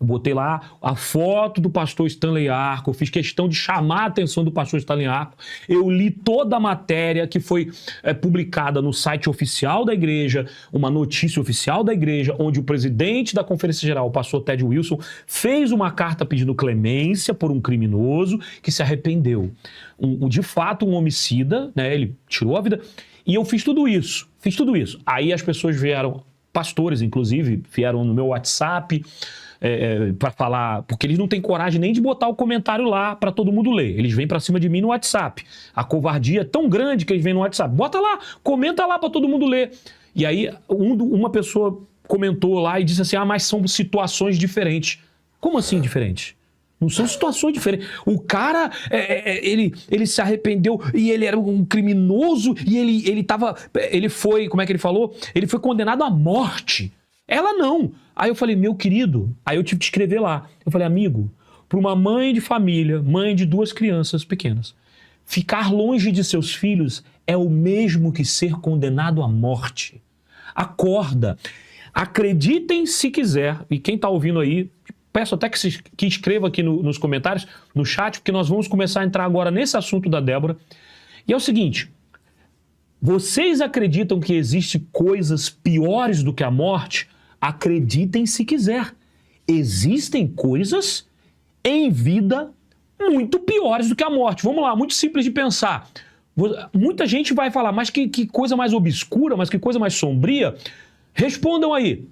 Eu botei lá a foto do pastor Stanley Arco, eu fiz questão de chamar a atenção do pastor Stanley Arco. Eu li toda a matéria que foi publicada no site oficial da igreja, uma notícia oficial da igreja, onde o presidente da Conferência Geral, o pastor Ted Wilson, fez uma carta pedindo clemência por um criminoso que se arrependeu. De fato, um homicida, né, ele tirou a vida. E eu fiz tudo isso. Aí as pessoas vieram, pastores inclusive, vieram no meu WhatsApp, para falar, porque eles não têm coragem nem de botar o comentário lá para todo mundo ler. Eles vêm para cima de mim no WhatsApp. A covardia é tão grande que eles vêm no WhatsApp. Bota lá, comenta lá para todo mundo ler. E aí uma pessoa comentou lá e disse assim, mas são situações diferentes. Como assim diferentes? Não são situações diferentes. O cara, ele se arrependeu e ele era um criminoso e ele foi, como é que ele falou? Ele foi condenado à morte. Ela não. Aí eu falei, meu querido, aí eu tive que escrever lá. Eu falei, amigo, para uma mãe de família, mãe de 2 crianças pequenas, ficar longe de seus filhos é o mesmo que ser condenado à morte. Acorda. Acreditem se quiser, e quem está ouvindo aí, peço até que escreva aqui nos comentários, no chat, porque nós vamos começar a entrar agora nesse assunto da Débora. E é o seguinte, vocês acreditam que existem coisas piores do que a morte? Acreditem se quiser. Existem coisas em vida muito piores do que a morte. Vamos lá, muito simples de pensar. Muita gente vai falar, mas que coisa mais obscura, mas que coisa mais sombria? Respondam aí.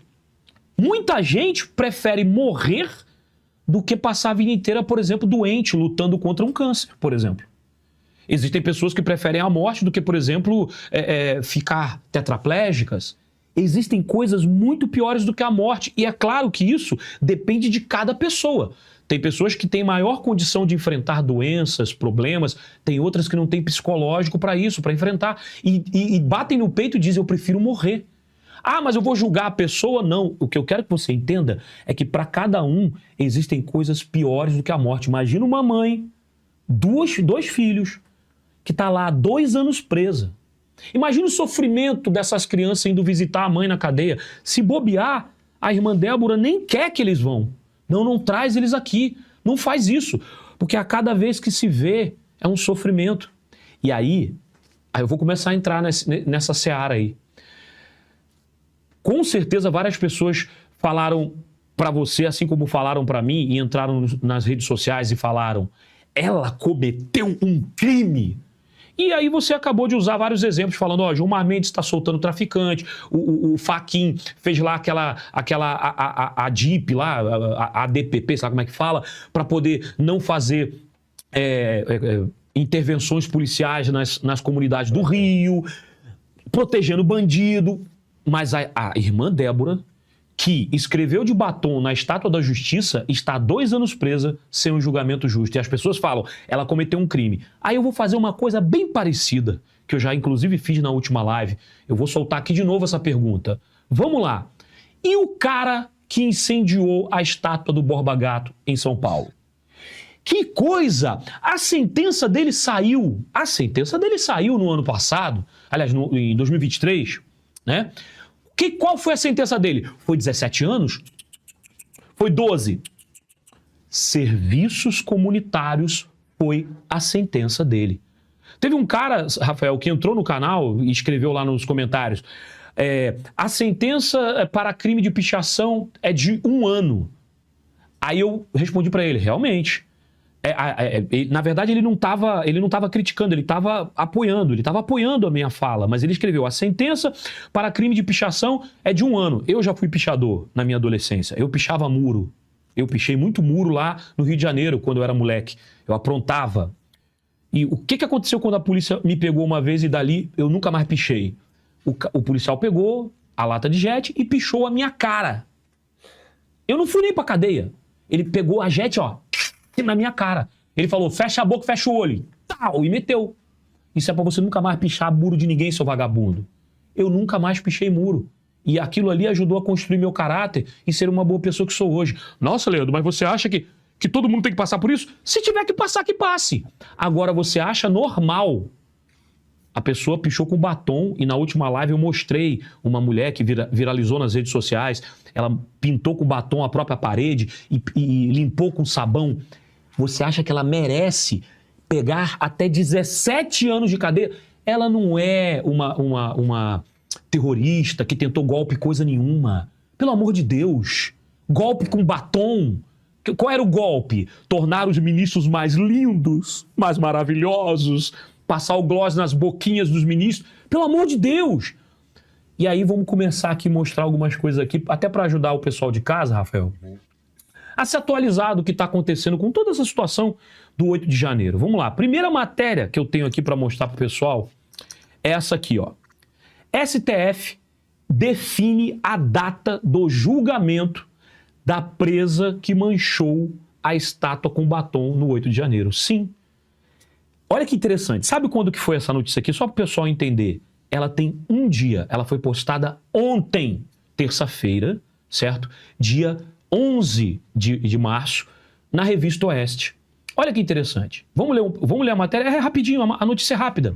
Muita gente prefere morrer do que passar a vida inteira, por exemplo, doente, lutando contra um câncer, por exemplo. Existem pessoas que preferem a morte do que, por exemplo, ficar tetraplégicas. Existem coisas muito piores do que a morte. E é claro que isso depende de cada pessoa. Tem pessoas que têm maior condição de enfrentar doenças, problemas. Tem outras que não têm psicológico para isso, para enfrentar. E batem no peito e dizem, eu prefiro morrer. Mas eu vou julgar a pessoa? Não. O que eu quero que você entenda é que para cada um existem coisas piores do que a morte. Imagina uma mãe, dois filhos, que está lá há 2 anos presa. Imagina o sofrimento dessas crianças indo visitar a mãe na cadeia. Se bobear, a irmã Débora nem quer que eles vão. Não traz eles aqui. Não faz isso. Porque a cada vez que se vê, é um sofrimento. E aí eu vou começar a entrar nessa seara aí. Com certeza várias pessoas falaram para você, assim como falaram para mim, e entraram nas redes sociais e falaram, ela cometeu um crime. E aí você acabou de usar vários exemplos falando, Gilmar Mendes está soltando traficante, o Fachin fez lá a DIP lá, a ADPP, sabe como é que fala? Para poder não fazer intervenções policiais nas comunidades do Rio, protegendo bandido. Mas a irmã Débora, que escreveu de batom na Estátua da Justiça, está há 2 anos presa sem um julgamento justo. E as pessoas falam, ela cometeu um crime. Aí eu vou fazer uma coisa bem parecida, que eu já inclusive fiz na última live. Eu vou soltar aqui de novo essa pergunta. Vamos lá. E o cara que incendiou a estátua do Borba Gato em São Paulo? Que coisa! A sentença dele saiu. A sentença dele saiu no ano passado, aliás, em 2023, né? Qual foi a sentença dele? Foi 17 anos? Foi 12? Serviços comunitários foi a sentença dele. Teve um cara, Rafael, que entrou no canal e escreveu lá nos comentários, a sentença para crime de pichação é de 1 ano. Aí eu respondi para ele, realmente. Na verdade, ele não estava criticando, ele estava apoiando a minha fala, mas ele escreveu, a sentença para crime de pichação é de 1 ano. Eu já fui pichador na minha adolescência, eu pichava muro, eu pichei muito muro lá no Rio de Janeiro, quando eu era moleque, eu aprontava. E o que aconteceu quando a polícia me pegou uma vez e dali eu nunca mais pichei? O policial pegou a lata de jet e pichou a minha cara. Eu não fui nem pra cadeia, ele pegou a jet, na minha cara. Ele falou, fecha a boca, fecha o olho. Tal, e meteu. Isso é pra você nunca mais pichar muro de ninguém, seu vagabundo. Eu nunca mais pichei muro. E aquilo ali ajudou a construir meu caráter e ser uma boa pessoa que sou hoje. Nossa, Leandro, mas você acha que todo mundo tem que passar por isso? Se tiver que passar, que passe. Agora, você acha normal A pessoa pichou com batom e na última live eu mostrei uma mulher que viralizou nas redes sociais. Ela pintou com batom a própria parede e limpou com sabão. Você acha que ela merece pegar até 17 anos de cadeia? Ela não é uma terrorista que tentou golpe coisa nenhuma. Pelo amor de Deus. Golpe com batom. Qual era o golpe? Tornar os ministros mais lindos, mais maravilhosos, passar o gloss nas boquinhas dos ministros. Pelo amor de Deus! E aí vamos começar aqui a mostrar algumas coisas aqui, até para ajudar o pessoal de casa, Rafael, a se atualizar do que está acontecendo com toda essa situação do 8 de janeiro. Vamos lá. Primeira matéria que eu tenho aqui para mostrar para o pessoal é essa aqui, ó. STF define a data do julgamento da presa que manchou a estátua com batom no 8 de janeiro. Sim. Olha que interessante. Sabe quando que foi essa notícia aqui? Só para o pessoal entender. Ela tem um dia. Ela foi postada ontem, terça-feira, certo? Dia 11 de março, na Revista Oeste. Olha que interessante. Vamos ler a matéria? É rapidinho, a notícia é rápida.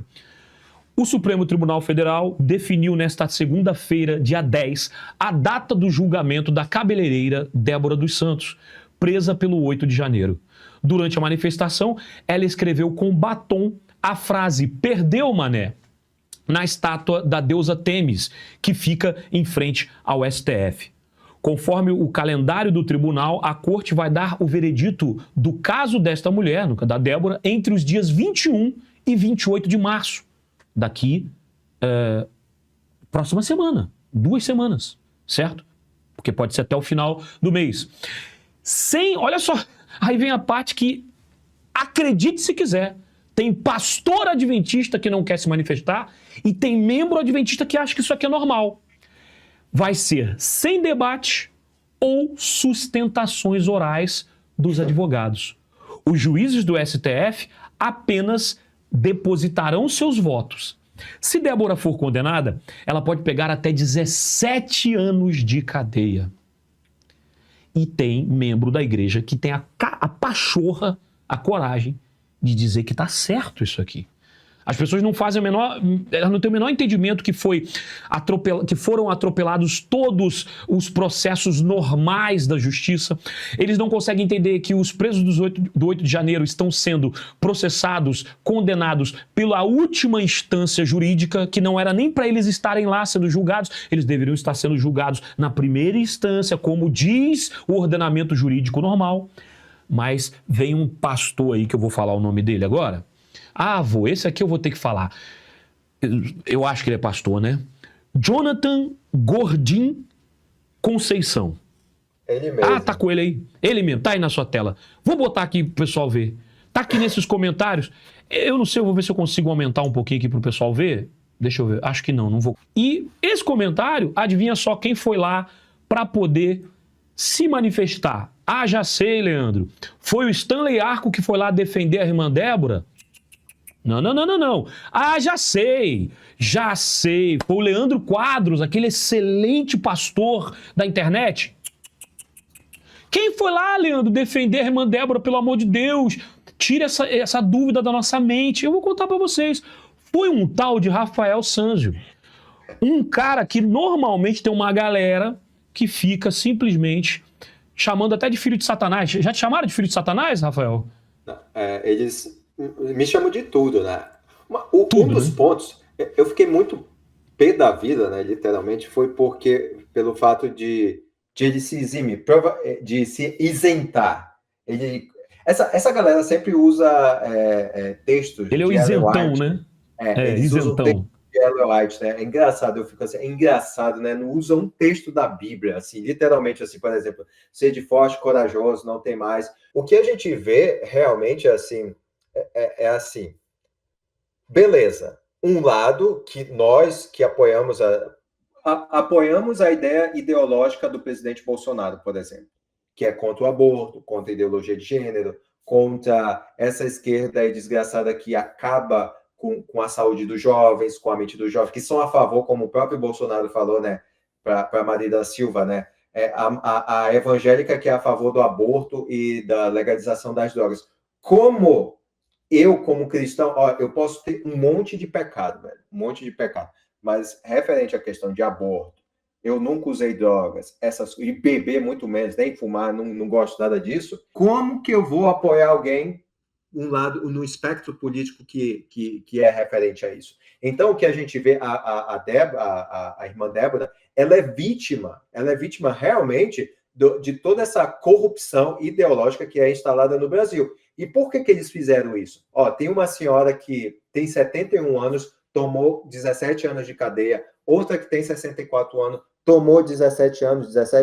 O Supremo Tribunal Federal definiu nesta segunda-feira, dia 10, a data do julgamento da cabeleireira Débora dos Santos, presa pelo 8 de janeiro. Durante a manifestação, ela escreveu com batom a frase "Perdeu, mané", na estátua da deusa Têmis, que fica em frente ao STF. Conforme o calendário do tribunal, a corte vai dar o veredito do caso desta mulher, da Débora, entre os dias 21 e 28 de março. Daqui, próxima semana, 2 semanas, certo? Porque pode ser até o final do mês. Olha só, aí vem a parte que, acredite se quiser, tem pastor adventista que não quer se manifestar e tem membro adventista que acha que isso aqui é normal. Vai ser sem debate ou sustentações orais dos advogados. Os juízes do STF apenas depositarão seus votos. Se Débora for condenada, ela pode pegar até 17 anos de cadeia. E tem membro da igreja que tem a pachorra, a coragem de dizer que está certo isso aqui. As pessoas não fazem elas não têm o menor entendimento que foram atropelados todos os processos normais da justiça. Eles não conseguem entender que os presos do 8 de janeiro estão sendo processados, condenados pela última instância jurídica, que não era nem para eles estarem lá sendo julgados. Eles deveriam estar sendo julgados na primeira instância, como diz o ordenamento jurídico normal. Mas vem um pastor aí, que eu vou falar o nome dele agora. Esse aqui eu vou ter que falar. Eu acho que ele é pastor, né? Jonathan Gordim Conceição. Ele mesmo. Tá com ele aí. Ele mesmo, tá aí na sua tela. Vou botar aqui pro pessoal ver. Tá aqui nesses comentários. Eu não sei, eu vou ver se eu consigo aumentar um pouquinho aqui pro pessoal ver. Deixa eu ver. Acho que não vou. E esse comentário, adivinha só quem foi lá para poder se manifestar? Já sei, Leandro. Foi o Stanley Arco que foi lá defender a irmã Débora? Não. Já sei. Foi o Leandro Quadros, aquele excelente pastor da internet. Quem foi lá, Leandro, defender a irmã Débora, pelo amor de Deus? Tira essa dúvida da nossa mente. Eu vou contar para vocês. Foi um tal de Rafael Sanzio. Um cara que normalmente tem uma galera que fica simplesmente chamando até de filho de Satanás. Já te chamaram de filho de Satanás, Rafael? Eles me chamam de tudo, né? Um dos pontos, eu fiquei muito pé da vida, né, literalmente, foi pelo fato de ele se eximir, de se isentar. Essa galera sempre usa textos. Ele é o isentão, né? Eles usam textos de Ellen White, né? É engraçado, eu fico assim, né? Não usa um texto da Bíblia, assim, literalmente, assim, por exemplo, sede forte, corajoso, não tem mais. O que a gente vê realmente assim, assim, beleza, um lado que nós que apoiamos a ideia ideológica do presidente Bolsonaro, por exemplo, que é contra o aborto, contra a ideologia de gênero, contra essa esquerda aí desgraçada que acaba com a saúde dos jovens, com a mente dos jovens, que são a favor, como o próprio Bolsonaro falou, né, para Maria da Silva, né, a evangélica que é a favor do aborto e da legalização das drogas. Como eu, como cristão, ó, eu posso ter um monte de pecado, velho, um monte de pecado, mas referente à questão de aborto, eu nunca usei drogas, e beber muito menos, nem fumar, não gosto nada disso. Como que eu vou apoiar alguém no espectro político que é referente a isso? Então, o que a gente vê, a irmã Débora, ela é vítima realmente de toda essa corrupção ideológica que é instalada no Brasil. E por que eles fizeram isso? Ó, tem uma senhora que tem 71 anos, tomou 17 anos de cadeia, outra que tem 64 anos, tomou 17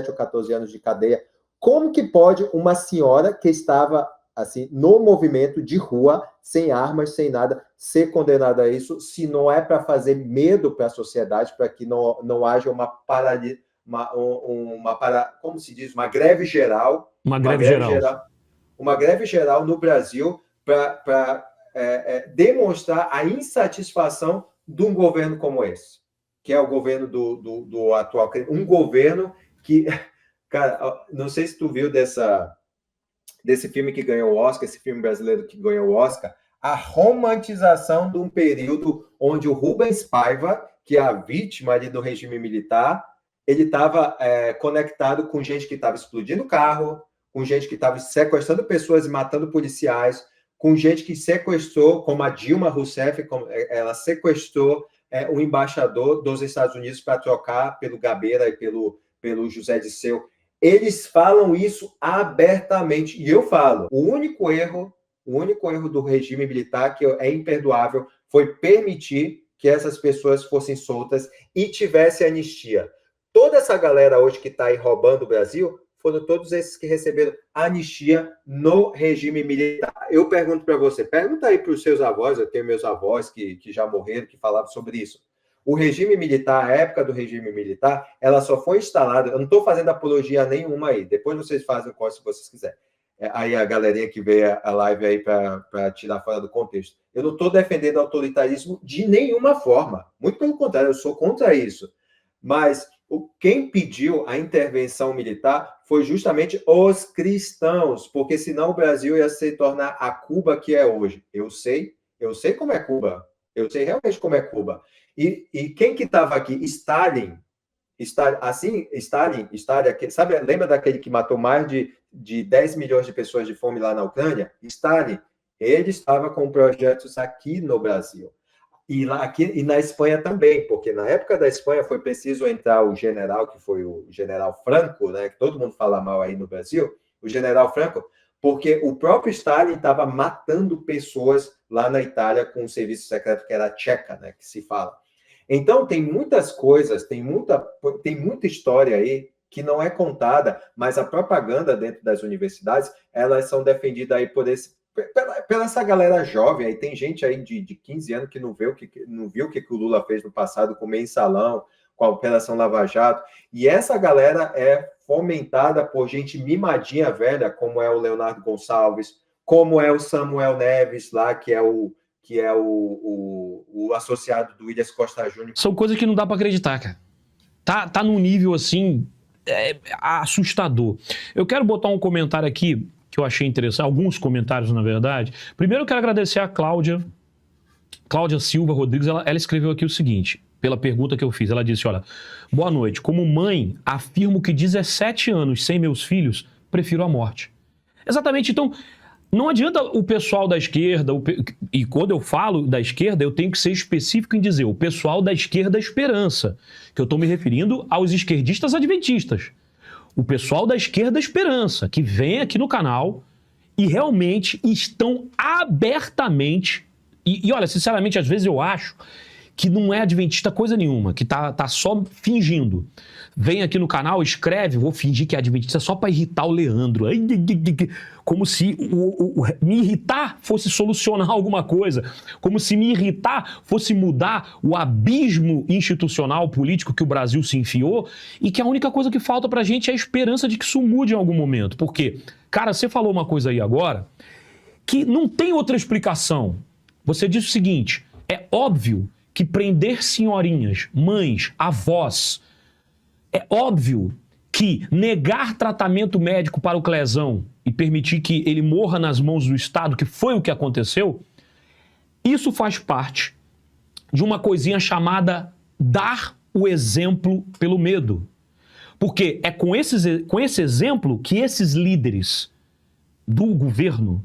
ou 14 anos de cadeia. Como que pode uma senhora que estava assim no movimento de rua, sem armas, sem nada, ser condenada a isso, se não é para fazer medo para a sociedade, para que não haja como se diz, uma greve geral. Uma greve geral no Brasil para demonstrar a insatisfação de um governo como esse, que é o governo do atual. Um governo que, cara, não sei se tu viu desse filme que ganhou o Oscar, esse filme brasileiro que ganhou o Oscar, a romantização de um período onde o Rubens Paiva, que é a vítima ali do regime militar, ele estava conectado com gente que estava explodindo carro, com gente que estava sequestrando pessoas e matando policiais, com gente que sequestrou, como a Dilma Rousseff, ela sequestrou o embaixador dos Estados Unidos para trocar pelo Gabeira e pelo José Disseu. Eles falam isso abertamente. E eu falo, o único erro do regime militar, que é imperdoável, foi permitir que essas pessoas fossem soltas e tivesse anistia. Toda essa galera hoje que está aí roubando o Brasil foram todos esses que receberam anistia no regime militar. Eu pergunto para você, pergunta aí para os seus avós, eu tenho meus avós que já morreram, que falavam sobre isso. O regime militar, a época do regime militar, ela só foi instalada, eu não estou fazendo apologia nenhuma aí, depois vocês fazem o corte se vocês quiserem. Aí a galerinha que vê a live aí para tirar fora do contexto. Eu não estou defendendo autoritarismo de nenhuma forma, muito pelo contrário, eu sou contra isso. Mas quem pediu a intervenção militar foi justamente os cristãos, porque senão o Brasil ia se tornar a Cuba que é hoje. Eu sei como é Cuba, eu sei realmente como é Cuba. E quem que estava aqui? Stalin, sabe, lembra daquele que matou mais de 10 milhões de pessoas de fome lá na Ucrânia? Stalin, ele estava com projetos aqui no Brasil. E na Espanha também, porque na época da Espanha foi preciso entrar o general, que foi o general Franco, né, que todo mundo fala mal aí no Brasil, o general Franco, porque o próprio Stalin estava matando pessoas lá na Itália com um serviço secreto que era a Tcheca, né, que se fala. Então, tem muitas coisas, tem muita história aí que não é contada, mas a propaganda dentro das universidades, elas são defendidas aí pela essa galera jovem. Aí tem gente aí de 15 anos que não viu o que o Lula fez no passado com o mensalão, com a Operação Lava Jato, e essa galera é fomentada por gente mimadinha velha, como é o Leonardo Gonçalves, como é o Samuel Neves lá, que é o associado do Williams Costa Júnior. São coisas que não dá para acreditar, cara. Tá num nível, assim, assustador. Eu quero botar um comentário aqui que eu achei interessante, alguns comentários, na verdade. Primeiro, eu quero agradecer a Cláudia Silva Rodrigues. Ela escreveu aqui o seguinte, pela pergunta que eu fiz. Ela disse, olha, boa noite. Como mãe, afirmo que 17 anos sem meus filhos, prefiro a morte. Exatamente, então... Não adianta o pessoal da esquerda, e quando eu falo da esquerda, eu tenho que ser específico em dizer o pessoal da esquerda esperança, que eu estou me referindo aos esquerdistas adventistas. O pessoal da esquerda esperança, que vem aqui no canal e realmente estão abertamente, e olha, sinceramente, às vezes eu acho que não é adventista coisa nenhuma, que tá só fingindo. Vem aqui no canal, escreve, vou fingir que é adventista só para irritar o Leandro. Como se me irritar fosse solucionar alguma coisa. Como se me irritar fosse mudar o abismo institucional, político que o Brasil se enfiou e que a única coisa que falta pra gente é a esperança de que isso mude em algum momento. Porque, cara, você falou uma coisa aí agora que não tem outra explicação. Você disse o seguinte, é óbvio que prender senhorinhas, mães, avós, é óbvio que negar tratamento médico para o Clezão e permitir que ele morra nas mãos do Estado, que foi o que aconteceu, Isso faz parte de uma coisinha chamada dar o exemplo pelo medo. Porque é com esse exemplo que esses líderes do governo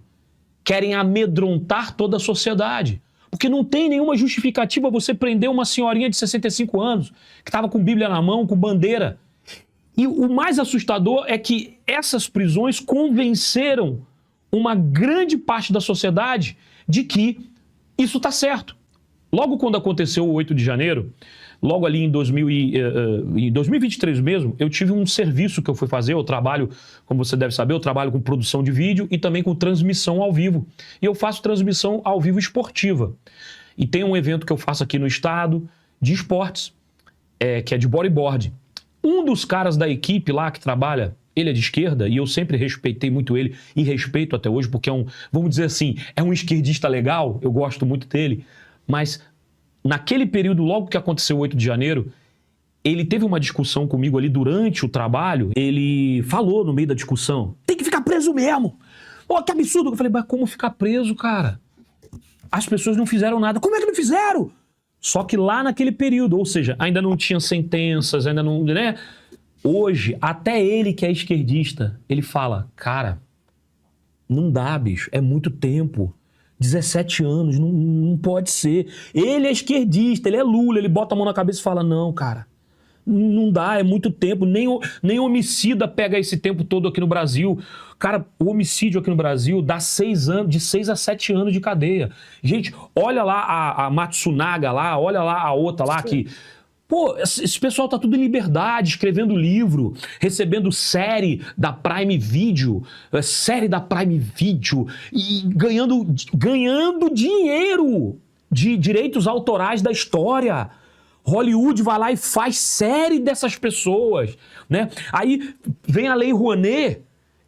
querem amedrontar toda a sociedade. Porque não tem nenhuma justificativa você prender uma senhorinha de 65 anos que estava com Bíblia na mão, com bandeira. E o mais assustador é que essas prisões convenceram uma grande parte da sociedade de que isso está certo. Logo quando aconteceu o 8 de janeiro, logo ali em 2023 mesmo, eu tive um serviço que eu fui fazer. Eu trabalho, como você deve saber, eu trabalho com produção de vídeo e também com transmissão ao vivo. E eu faço transmissão ao vivo esportiva. E tem um evento que eu faço aqui no estado de esportes, que é de bodyboard. Um dos caras da equipe lá que trabalha, ele é de esquerda, e eu sempre respeitei muito ele, e respeito até hoje, porque vamos dizer assim, é um esquerdista legal, eu gosto muito dele, mas naquele período, logo que aconteceu o 8 de janeiro, ele teve uma discussão comigo ali durante o trabalho, ele falou no meio da discussão, tem que ficar preso mesmo! Oh, que absurdo! Eu falei, mas como ficar preso, cara? As pessoas não fizeram nada. Como é que não fizeram? Só que lá naquele período, ou seja, ainda não tinha sentenças, ainda não, né? Hoje, até ele que é esquerdista, ele fala, cara, não dá, bicho, é muito tempo. 17 anos, não pode ser. Ele é esquerdista, ele é Lula, ele bota a mão na cabeça e fala, não, cara, não dá, é muito tempo, nem homicida pega esse tempo todo aqui no Brasil. Cara, o homicídio aqui no Brasil dá 6 anos, de 6 a 7 anos de cadeia. Gente, olha lá a Matsunaga lá, olha lá a outra lá que... Pô, esse pessoal tá tudo em liberdade, escrevendo livro, recebendo série da Prime Video, e ganhando dinheiro de direitos autorais da história. Hollywood vai lá e faz série dessas pessoas, né? Aí vem a Lei Rouanet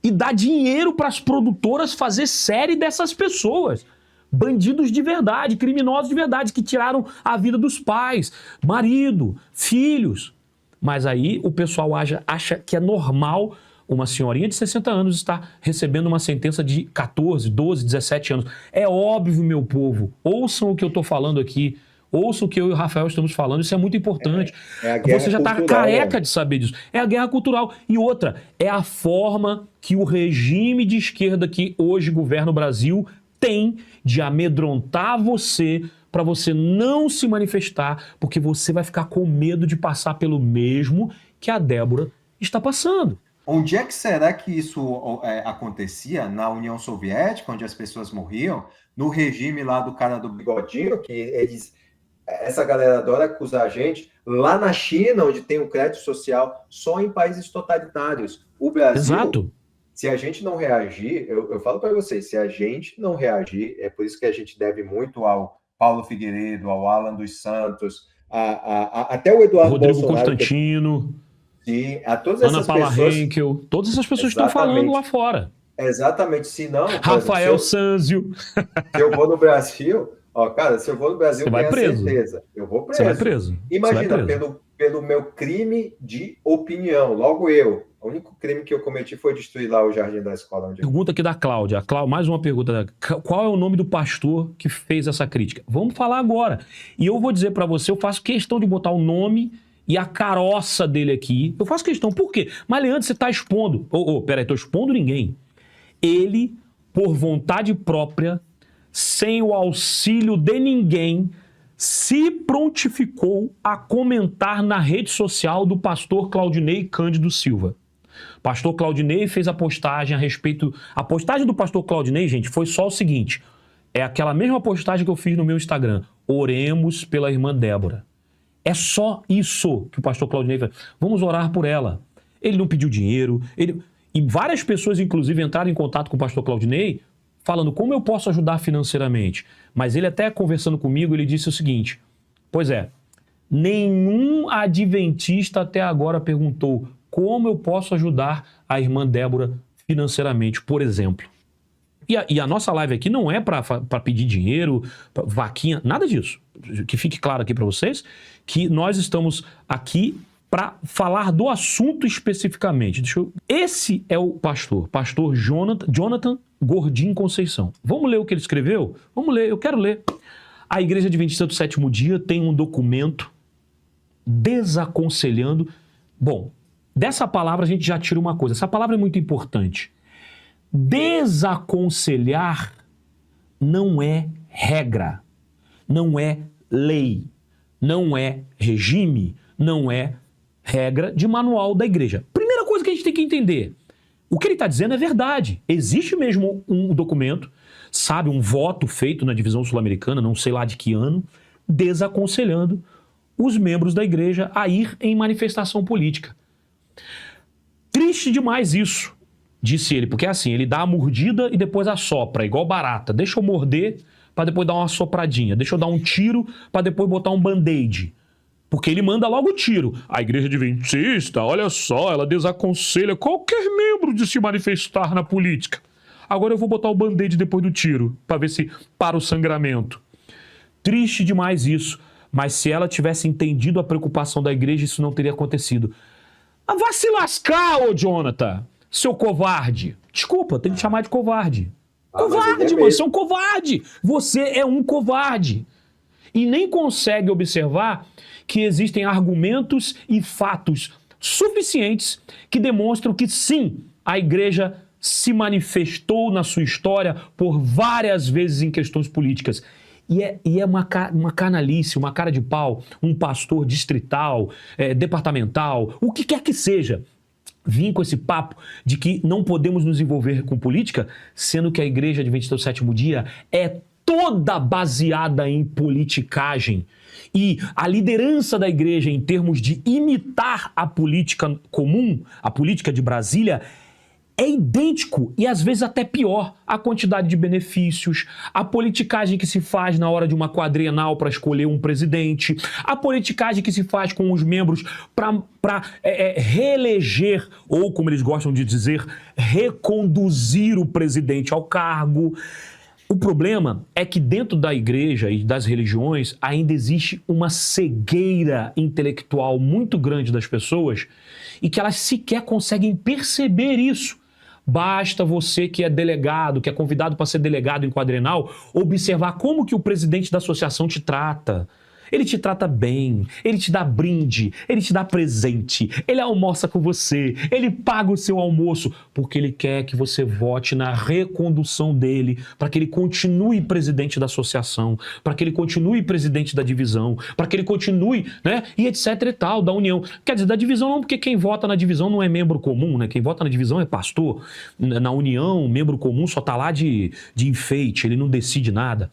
e dá dinheiro para as produtoras fazer série dessas pessoas. Bandidos de verdade, criminosos de verdade, que tiraram a vida dos pais, marido, filhos. Mas aí o pessoal acha que é normal uma senhorinha de 60 anos estar recebendo uma sentença de 14, 12, 17 anos. É óbvio, meu povo, ouçam o que eu estou falando aqui, ouçam o que eu e o Rafael estamos falando, isso é muito importante. Você já está careca de saber disso. É a guerra cultural. E outra, é a forma que o regime de esquerda que hoje governa o Brasil tem de amedrontar você para você não se manifestar, porque você vai ficar com medo de passar pelo mesmo que a Débora está passando. Onde é que será que isso acontecia? Na União Soviética, onde as pessoas morriam? No regime lá do cara do bigodinho, que essa galera adora acusar a gente. Lá na China, onde tem o crédito social, só em países totalitários. O Brasil... Exato. Se a gente não reagir, eu falo para vocês, se a gente não reagir, é por isso que a gente deve muito ao Paulo Figueiredo, ao Alan dos Santos, até o Eduardo Rodrigo Bolsonaro, Constantino, sim, a todas Ana essas Paula pessoas... Henkel, todas essas pessoas estão falando lá fora. Exatamente, se não... Rafael Sanzio. Se eu vou no Brasil, se eu vou no Brasil, eu tenho certeza. Eu vou preso. Você vai preso. Imagina, pelo meu crime de opinião, logo eu. O único crime que eu cometi foi destruir lá o jardim da escola. Pergunta aqui da Cláudia. Mais uma pergunta. Qual é o nome do pastor que fez essa crítica? Vamos falar agora. E eu vou dizer para você, eu faço questão de botar o nome e a caroça dele aqui. Eu faço questão. Por quê? Mas, Leandro, você está expondo. Peraí, estou expondo ninguém. Ele, por vontade própria, sem o auxílio de ninguém, se prontificou a comentar na rede social do pastor Claudinei Cândido Silva. Pastor Claudinei fez a postagem a respeito... A postagem do pastor Claudinei, gente, foi só o seguinte. É aquela mesma postagem que eu fiz no meu Instagram. Oremos pela irmã Débora. É só isso que o pastor Claudinei fez. Vamos orar por ela. Ele não pediu dinheiro. E várias pessoas, inclusive, entraram em contato com o pastor Claudinei falando como eu posso ajudar financeiramente. Mas ele até conversando comigo, ele disse o seguinte. Pois é, nenhum adventista até agora perguntou como eu posso ajudar a irmã Débora financeiramente, por exemplo. E a nossa live aqui não é para pedir dinheiro, vaquinha, nada disso. Que fique claro aqui para vocês que nós estamos aqui para falar do assunto especificamente. Esse é o pastor Jonathan Gordinho Conceição. Vamos ler o que ele escreveu? Vamos ler, eu quero ler. A Igreja Adventista do Sétimo Dia tem um documento desaconselhando. Bom, dessa palavra a gente já tira uma coisa. Essa palavra é muito importante. Desaconselhar não é regra, não é lei, não é regime, não é regra de manual da igreja. Primeira coisa que a gente tem que entender, o que ele está dizendo é verdade. Existe mesmo um documento, sabe, um voto feito na divisão sul-americana, não sei lá de que ano, desaconselhando os membros da igreja a ir em manifestação política. Triste demais isso, disse ele, porque é assim, ele dá a mordida e depois assopra, igual barata. Deixa eu morder para depois dar uma sopradinha. Deixa eu dar um tiro para depois botar um band-aid. Porque ele manda logo o tiro. A Igreja Adventista, olha só, ela desaconselha qualquer membro de se manifestar na política. Agora eu vou botar o band-aid depois do tiro, para ver se para o sangramento. Triste demais isso. Mas se ela tivesse entendido a preocupação da igreja, isso não teria acontecido. Ah, vá se lascar, ô Jonathan, seu covarde. Desculpa, tem que te chamar de covarde. Covarde, mano, você é um covarde. Você é um covarde. E nem consegue observar que existem argumentos e fatos suficientes que demonstram que sim, a igreja se manifestou na sua história por várias vezes em questões políticas. E é uma canalice, uma cara de pau, um pastor distrital, departamental, o que quer que seja, vir com esse papo de que não podemos nos envolver com política, sendo que a Igreja Adventista do Sétimo Dia é toda baseada em politicagem. E a liderança da igreja em termos de imitar a política comum, a política de Brasília, é idêntico e às vezes até pior. A quantidade de benefícios, a politicagem que se faz na hora de uma quadrienal para escolher um presidente, a politicagem que se faz com os membros para reeleger, ou como eles gostam de dizer, reconduzir o presidente ao cargo. O problema é que dentro da igreja e das religiões ainda existe uma cegueira intelectual muito grande das pessoas e que elas sequer conseguem perceber isso. Basta você que é delegado, que é convidado para ser delegado em quadrenal, observar como que o presidente da associação te trata. Ele te trata bem, ele te dá brinde, ele te dá presente, ele almoça com você, ele paga o seu almoço, porque ele quer que você vote na recondução dele, para que ele continue presidente da associação, para que ele continue presidente da divisão, para que ele continue, né, e etc e tal, da união. Quer dizer, da divisão não, porque quem vota na divisão não é membro comum, né? Quem vota na divisão é pastor. Na união, membro comum só está lá de enfeite, ele não decide nada.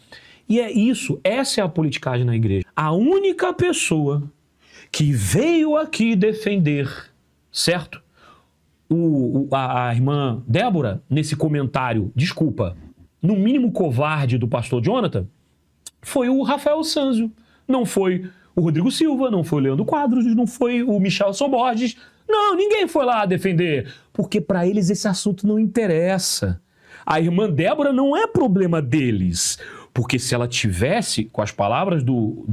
E é isso, essa é a politicagem na igreja. A única pessoa que veio aqui defender, certo? A irmã Débora, nesse comentário, desculpa, no mínimo covarde do pastor Jonathan, foi o Rafael Sanzio. Não foi o Rodrigo Silva, não foi o Leandro Quadros, não foi o Michelson Borges. Não, ninguém foi lá defender, porque para eles esse assunto não interessa. A irmã Débora não é problema deles. Porque se ela tivesse, com as palavras do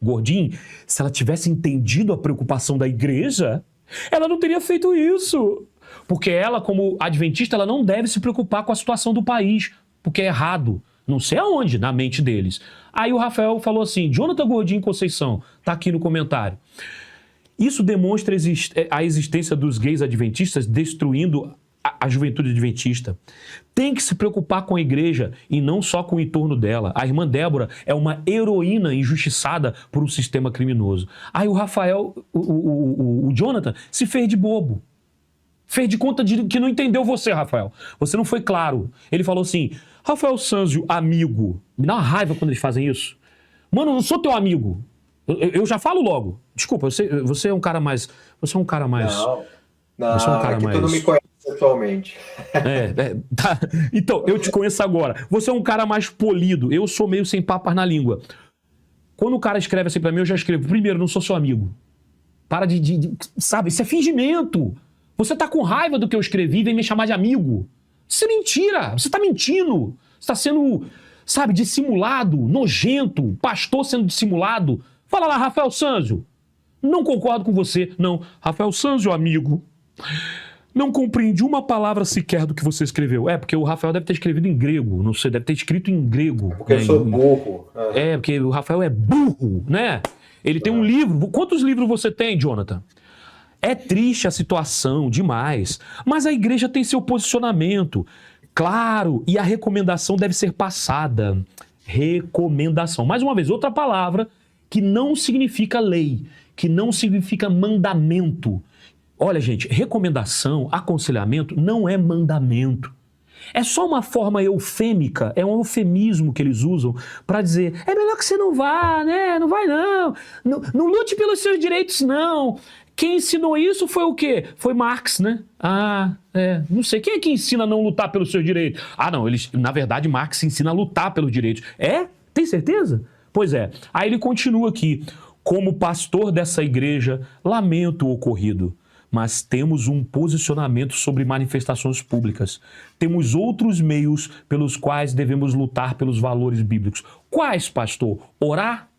Gordinho, se ela tivesse entendido a preocupação da igreja, ela não teria feito isso. Porque ela, como adventista, ela não deve se preocupar com a situação do país, porque é errado. Não sei aonde, na mente deles. Aí o Rafael falou assim, Jonathan Gordinho Conceição, tá aqui no comentário. Isso demonstra a existência dos gays adventistas destruindo a juventude adventista. Tem que se preocupar com a igreja e não só com o entorno dela. A irmã Débora é uma heroína injustiçada por um sistema criminoso. Aí o Rafael, o Jonathan, se fez de bobo. Fez de conta de que não entendeu você, Rafael. Você não foi claro. Ele falou assim, Rafael Sanzio, amigo. Me dá uma raiva quando eles fazem isso. Mano, eu não sou teu amigo. Eu já falo logo. Desculpa, você é um cara mais... Você é um cara mais... Não, você é um cara aqui mais... tu não me conhece atualmente. Tá. Então, eu te conheço agora. Você é um cara mais polido. Eu sou meio sem papas na língua. Quando o cara escreve assim pra mim, eu já escrevo. Primeiro, não sou seu amigo. Para de sabe, isso é fingimento. Você tá com raiva do que eu escrevi e vem me chamar de amigo. Isso é mentira. Você tá mentindo. Você tá sendo, sabe, dissimulado, nojento. Pastor sendo dissimulado. Fala lá, Rafael Sanzio. Não concordo com você. Não. Rafael Sanzio, amigo. Não compreendi uma palavra sequer do que você escreveu. Porque o Rafael deve ter escrevido em grego, não sei, deve ter escrito em grego. Porque eu sou burro. Porque o Rafael é burro, né? Ele tem um livro. Quantos livros você tem, Jonathan? É triste a situação, demais. Mas a igreja tem seu posicionamento. Claro, e a recomendação deve ser passada. Recomendação. Mais uma vez, outra palavra que não significa lei, que não significa mandamento. Olha, gente, recomendação, aconselhamento não é mandamento. É só uma forma eufêmica, é um eufemismo que eles usam para dizer, é melhor que você não vá, né? Não vai não. Não lute pelos seus direitos, não. Quem ensinou isso foi o quê? Foi Marx, né? Não sei. Quem é que ensina a não lutar pelos seus direitos? Não, na verdade, Marx ensina a lutar pelos direitos. Tem certeza? Pois é. Aí ele continua aqui. Como pastor dessa igreja, lamento o ocorrido. Mas temos um posicionamento sobre manifestações públicas. Temos outros meios pelos quais devemos lutar pelos valores bíblicos. Quais, pastor? Orar?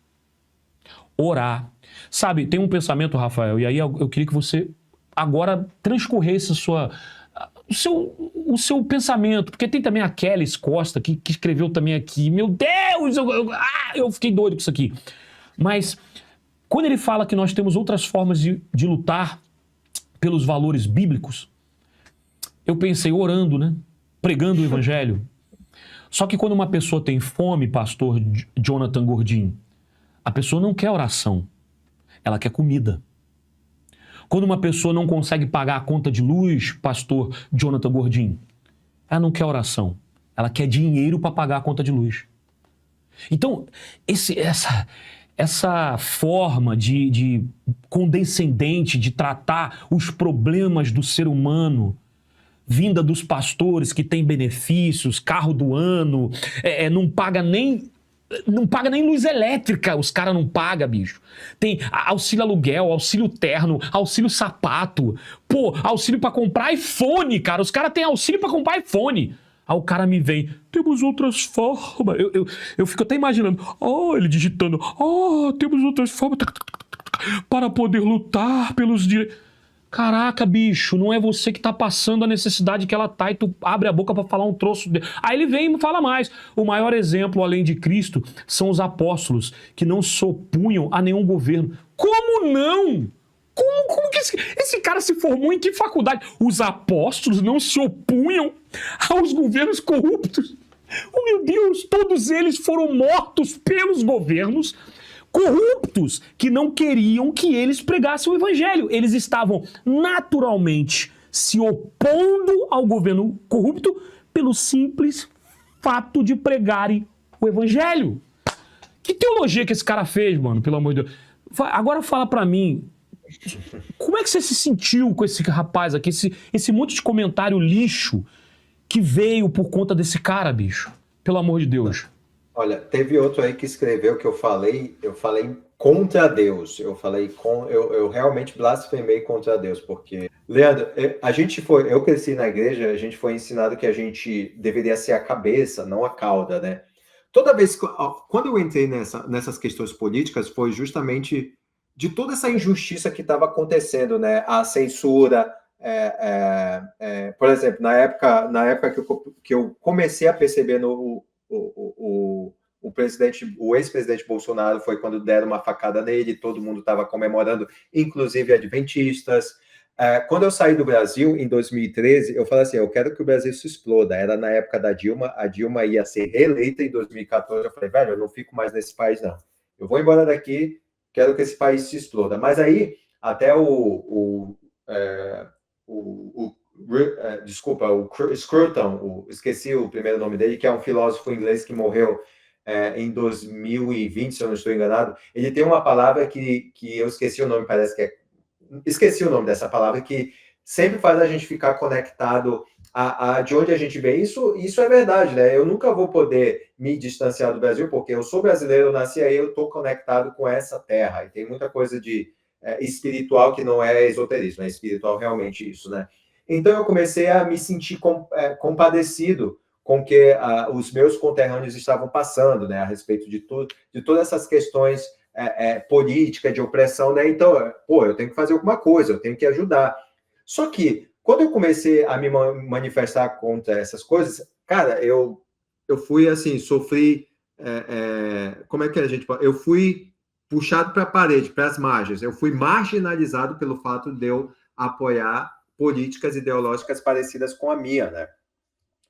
Orar. Sabe, tem um pensamento, Rafael, e aí eu queria que você agora transcorresse o seu pensamento, porque tem também a Kelly Costa, que escreveu também aqui. Meu Deus, eu fiquei doido com isso aqui. Mas quando ele fala que nós temos outras formas de lutar pelos valores bíblicos, eu pensei orando, né? Pregando o evangelho. Só que quando uma pessoa tem fome, pastor Jonathan Gordin, a pessoa não quer oração, ela quer comida. Quando uma pessoa não consegue pagar a conta de luz, pastor Jonathan Gordin, ela não quer oração, ela quer dinheiro para pagar a conta de luz. Então, essa forma de condescendente de tratar os problemas do ser humano, vinda dos pastores que têm benefícios, carro do ano, não paga nem luz elétrica, os caras não pagam, bicho. Tem auxílio aluguel, auxílio terno, auxílio sapato, auxílio pra comprar iPhone, cara. Os caras têm auxílio pra comprar iPhone. Aí o cara me vem, temos outras formas. Eu fico até imaginando, ele digitando, temos outras formas para poder lutar pelos direitos. Caraca, bicho, não é você que tá passando a necessidade que ela tá e tu abre a boca para falar um troço. Aí ele vem e me fala mais. O maior exemplo, além de Cristo, são os apóstolos, que não se opunham a nenhum governo. Como não? Como que esse cara se formou em que faculdade? Os apóstolos não se opunham aos governos corruptos. Oh, meu Deus, todos eles foram mortos pelos governos corruptos que não queriam que eles pregassem o evangelho. Eles estavam naturalmente se opondo ao governo corrupto pelo simples fato de pregarem o evangelho. Que teologia que esse cara fez, mano, pelo amor de Deus. Agora fala pra mim, como é que você se sentiu com esse rapaz aqui, esse monte de comentário lixo que veio por conta desse cara, bicho? Pelo amor de Deus. Olha, teve outro aí que escreveu que eu falei contra Deus. Eu realmente blasfemei contra Deus, porque, Leandro, eu cresci na igreja, a gente foi ensinado que a gente deveria ser a cabeça, não a cauda, né? Toda vez quando eu entrei nessas questões políticas, foi justamente de toda essa injustiça que estava acontecendo, né? A censura, por exemplo, na época que eu comecei a perceber o ex-presidente Bolsonaro, foi quando deram uma facada nele, todo mundo estava comemorando, inclusive adventistas. Quando eu saí do Brasil, em 2013, eu falei assim, eu quero que o Brasil se exploda. Era na época da Dilma, a Dilma ia ser reeleita em 2014, eu falei, velho, eu não fico mais nesse país, não. Eu vou embora daqui, quero que esse país se exploda. Mas aí, até o Scruton, esqueci o primeiro nome dele, que é um filósofo inglês que morreu em 2020, se eu não estou enganado. Ele tem uma palavra que eu esqueci o nome, esqueci o nome dessa palavra, que sempre faz a gente ficar conectado de onde a gente vem. Isso é verdade, né? Eu nunca vou poder me distanciar do Brasil, porque eu sou brasileiro, eu nasci aí, eu estou conectado com essa terra, e tem muita coisa de espiritual que não é esoterismo, é espiritual realmente isso, né? Então eu comecei a me sentir compadecido com o que os meus conterrâneos estavam passando, né, a respeito de todas essas questões políticas, de opressão, né? Então, eu tenho que fazer alguma coisa, eu tenho que ajudar. Só que Quando eu comecei a me manifestar contra essas coisas, cara, eu fui assim, sofri, como é que a gente pode... Eu fui puxado para a parede, para as margens, eu fui marginalizado pelo fato de eu apoiar políticas ideológicas parecidas com a minha, né?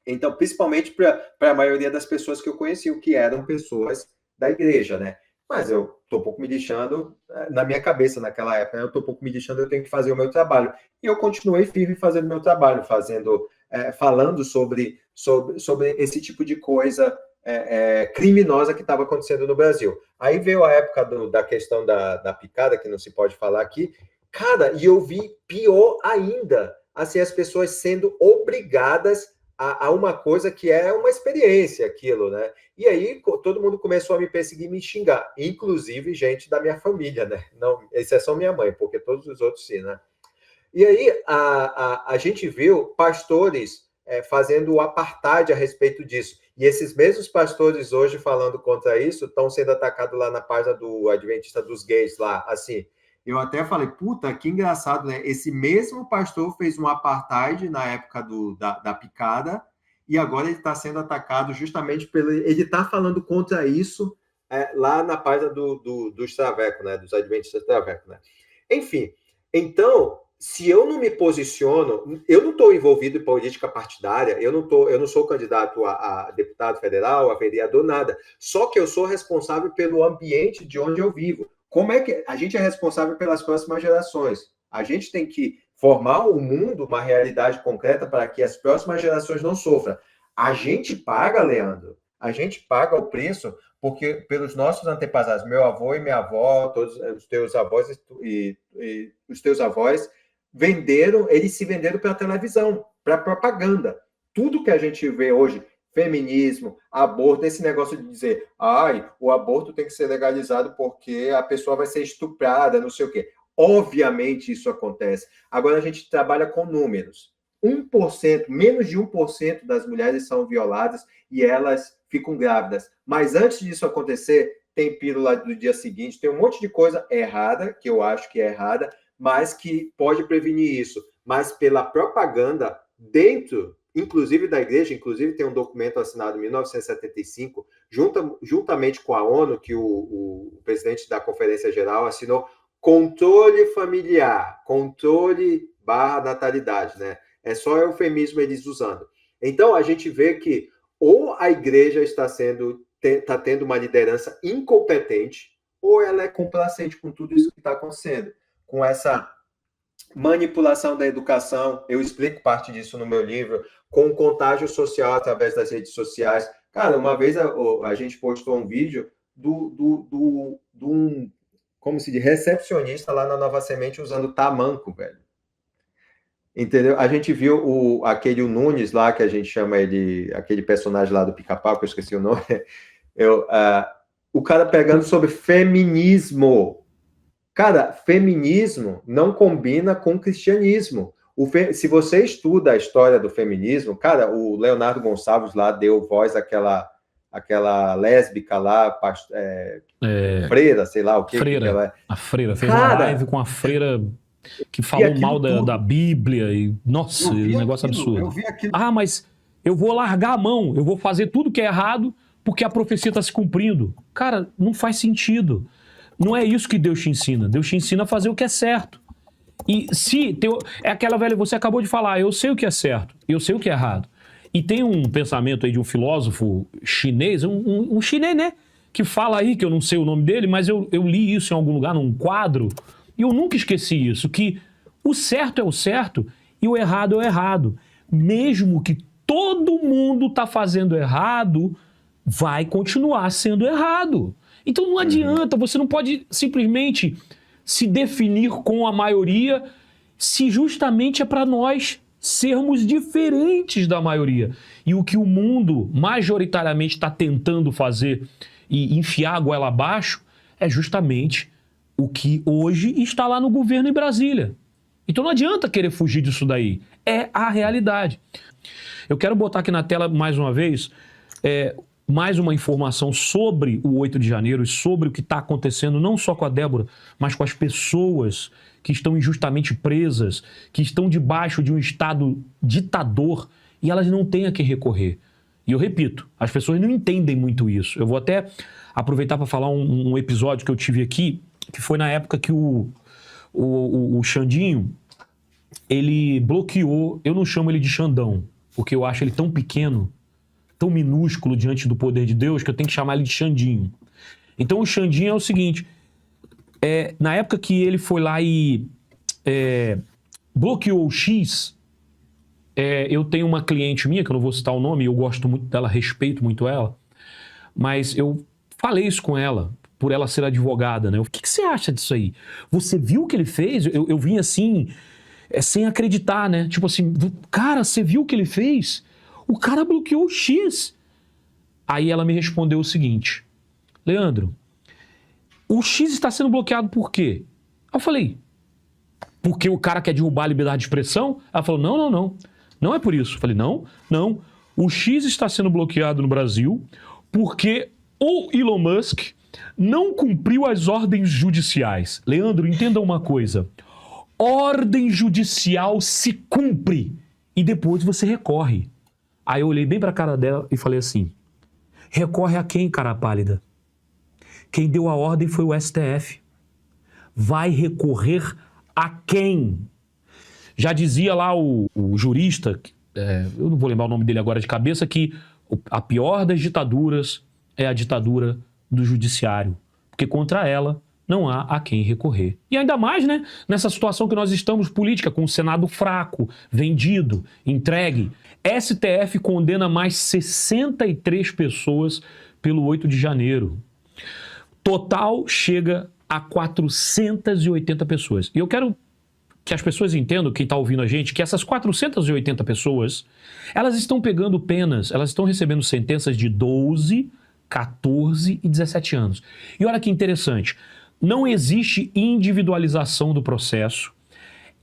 Então, principalmente para a maioria das pessoas que eu conheci, o que eram pessoas da igreja, né? Mas eu estou um pouco me lixando, na minha cabeça naquela época, né? Eu estou um pouco me lixando, eu tenho que fazer o meu trabalho. E eu continuei firme fazendo o meu trabalho, falando sobre esse tipo de coisa criminosa que estava acontecendo no Brasil. Aí veio a época da questão da picada, que não se pode falar aqui, cara, e eu vi pior ainda, assim, as pessoas sendo obrigadas a uma coisa que é uma experiência, aquilo, né? E aí todo mundo começou a me perseguir, me xingar, inclusive gente da minha família, né? Não, exceção minha mãe, porque todos os outros sim, né? E aí a gente viu pastores fazendo o apartheid a respeito disso. E esses mesmos pastores hoje falando contra isso estão sendo atacados lá na página do Adventista dos Gays, lá, assim. Eu até falei, puta, que engraçado, né? Esse mesmo pastor fez um apartheid na época da picada, e agora ele está sendo atacado justamente pelo... Ele está falando contra isso lá na página dos Travecos, né? Dos Adventistas Travecos, né? Enfim, então, se eu não me posiciono, eu não estou envolvido em política partidária, eu não sou candidato a deputado federal, a vereador, nada. Só que eu sou responsável pelo ambiente de onde eu vivo. Como é que a gente é responsável pelas próximas gerações? A gente tem que formar um mundo, uma realidade concreta para que as próximas gerações não sofram. A gente paga, Leandro, a gente paga o preço porque pelos nossos antepassados, meu avô e minha avó, todos os teus avós e os teus avós eles se venderam para a televisão, para propaganda. Tudo que a gente vê hoje, feminismo, aborto, esse negócio de dizer, o aborto tem que ser legalizado porque a pessoa vai ser estuprada, não sei o quê. Obviamente isso acontece. Agora a gente trabalha com números. 1%, menos de 1% das mulheres são violadas e elas ficam grávidas. Mas antes disso acontecer, tem pílula do dia seguinte, tem um monte de coisa errada, que eu acho que é errada, mas que pode prevenir isso. Mas pela propaganda dentro, inclusive da igreja, inclusive tem um documento assinado em 1975, juntamente com a ONU, que o presidente da Conferência Geral assinou, controle familiar, controle/natalidade, né? É só eufemismo eles usando. Então, a gente vê que ou a igreja está tendo uma liderança incompetente, ou ela é complacente com tudo isso que está acontecendo. Com essa manipulação da educação, eu explico parte disso no meu livro, com o contágio social através das redes sociais. Cara, uma vez a gente postou um vídeo de um, como se diz, recepcionista lá na Nova Semente usando tamanco, velho. Entendeu? A gente viu aquele Nunes lá, que a gente chama ele, aquele personagem lá do Pica-Pau, que eu esqueci o nome, o cara pegando sobre feminismo. Cara, feminismo não combina com cristianismo. Se você estuda a história do feminismo, cara, o Leonardo Gonçalves lá deu voz àquela lésbica lá, freira, sei lá o que. Freira, que ela é. A freira, fez uma live com a freira que falou mal da Bíblia e, nossa, um negócio absurdo. Mas eu vou largar a mão, eu vou fazer tudo que é errado porque a profecia está se cumprindo. Cara, não faz sentido. Não é isso que Deus te ensina. Deus te ensina a fazer o que é certo. E é aquela velha, você acabou de falar, eu sei o que é certo, eu sei o que é errado. E tem um pensamento aí de um filósofo chinês, um chinês, né? Que fala aí, que eu não sei o nome dele, mas eu li isso em algum lugar, num quadro, e eu nunca esqueci isso, que o certo é o certo e o errado é o errado. Mesmo que todo mundo está fazendo errado, vai continuar sendo errado. Então não adianta, você não pode simplesmente se definir com a maioria se justamente é para nós sermos diferentes da maioria. E o que o mundo majoritariamente está tentando fazer e enfiar a goela abaixo é justamente o que hoje está lá no governo em Brasília. Então não adianta querer fugir disso daí. É a realidade. Eu quero botar aqui na tela mais uma vez mais uma informação sobre o 8 de janeiro e sobre o que está acontecendo, não só com a Débora, mas com as pessoas que estão injustamente presas, que estão debaixo de um Estado ditador e elas não têm a quem recorrer. E eu repito, as pessoas não entendem muito isso. Eu vou até aproveitar para falar um episódio que eu tive aqui, que foi na época que o Xandinho, ele bloqueou, eu não chamo ele de Xandão, porque eu acho ele tão pequeno, tão minúsculo diante do poder de Deus, que eu tenho que chamar ele de Xandinho. Então o Xandinho é o seguinte, na época que ele foi lá e bloqueou o X, eu tenho uma cliente minha, que eu não vou citar o nome, eu gosto muito dela, respeito muito ela, mas eu falei isso com ela, por ela ser advogada, né? O que você acha disso aí? Você viu o que ele fez? Eu vim assim, sem acreditar, né? Tipo assim, cara, você viu o que ele fez? O cara bloqueou o X. Aí ela me respondeu o seguinte, Leandro, o X está sendo bloqueado por quê? Eu falei, porque o cara quer derrubar a liberdade de expressão? Ela falou, não. Não é por isso. Eu falei, não. O X está sendo bloqueado no Brasil porque o Elon Musk não cumpriu as ordens judiciais. Leandro, entenda uma coisa. Ordem judicial se cumpre e depois você recorre. Aí eu olhei bem para a cara dela e falei assim, recorre a quem, cara pálida? Quem deu a ordem foi o STF. Vai recorrer a quem? Já dizia lá o jurista, eu não vou lembrar o nome dele agora de cabeça, que a pior das ditaduras é a ditadura do judiciário, porque contra ela não há a quem recorrer. E ainda mais, né, nessa situação que nós estamos política, com o Senado fraco, vendido, entregue. STF condena mais 63 pessoas pelo 8 de janeiro. Total chega a 480 pessoas. E eu quero que as pessoas entendam, quem está ouvindo a gente, que essas 480 pessoas, elas estão pegando penas, elas estão recebendo sentenças de 12, 14 e 17 anos. E olha que interessante, não existe individualização do processo,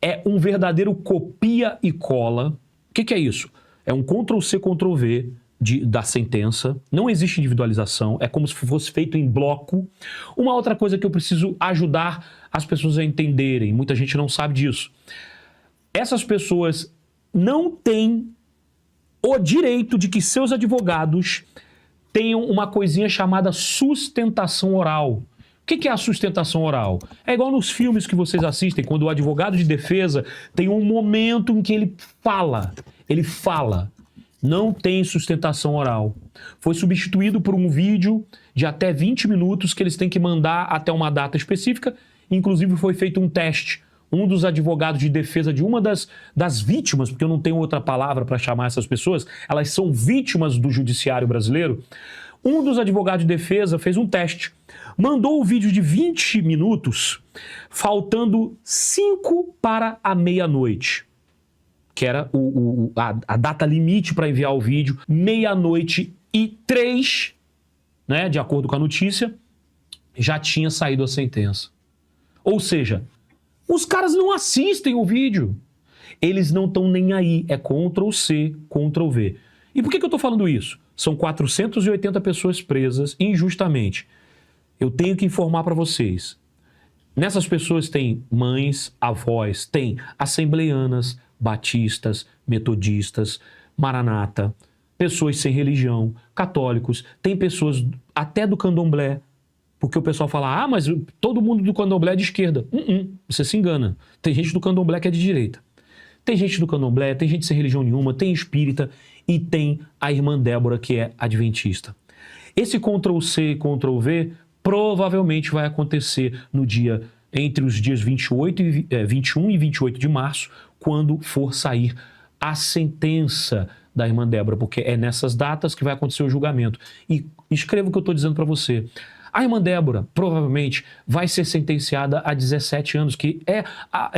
é um verdadeiro copia e cola. O que é isso? É um Ctrl-C, Ctrl-V da sentença, não existe individualização, é como se fosse feito em bloco. Uma outra coisa que eu preciso ajudar as pessoas a entenderem, muita gente não sabe disso. Essas pessoas não têm o direito de que seus advogados tenham uma coisinha chamada sustentação oral. O que é a sustentação oral? É igual nos filmes que vocês assistem, quando o advogado de defesa tem um momento em que ele fala. Não tem sustentação oral. Foi substituído por um vídeo de até 20 minutos que eles têm que mandar até uma data específica. Inclusive foi feito um teste. Um dos advogados de defesa de uma das vítimas, porque eu não tenho outra palavra para chamar essas pessoas, elas são vítimas do judiciário brasileiro. Um dos advogados de defesa fez um teste. Mandou o vídeo de 20 minutos, faltando 5 para a meia-noite. Que era a data limite para enviar o vídeo, 00:03, né, de acordo com a notícia, já tinha saído a sentença. Ou seja, os caras não assistem o vídeo. Eles não estão nem aí. É Ctrl-C, Ctrl-V. E por que eu estou falando isso? São 480 pessoas presas injustamente. Eu tenho que informar para vocês. Nessas pessoas tem mães, avós, tem assembleianas, batistas, metodistas, maranata, pessoas sem religião, católicos, tem pessoas até do candomblé, porque o pessoal fala, mas todo mundo do candomblé é de esquerda. Você se engana. Tem gente do candomblé que é de direita. Tem gente do candomblé, tem gente sem religião nenhuma, tem espírita e tem a irmã Débora, que é adventista. Esse Ctrl-C, Ctrl-V provavelmente vai acontecer no dia entre os dias 21 e 28 de março, quando for sair a sentença da irmã Débora, porque é nessas datas que vai acontecer o julgamento. E escreva o que eu estou dizendo para você. A irmã Débora provavelmente vai ser sentenciada a 17 anos, que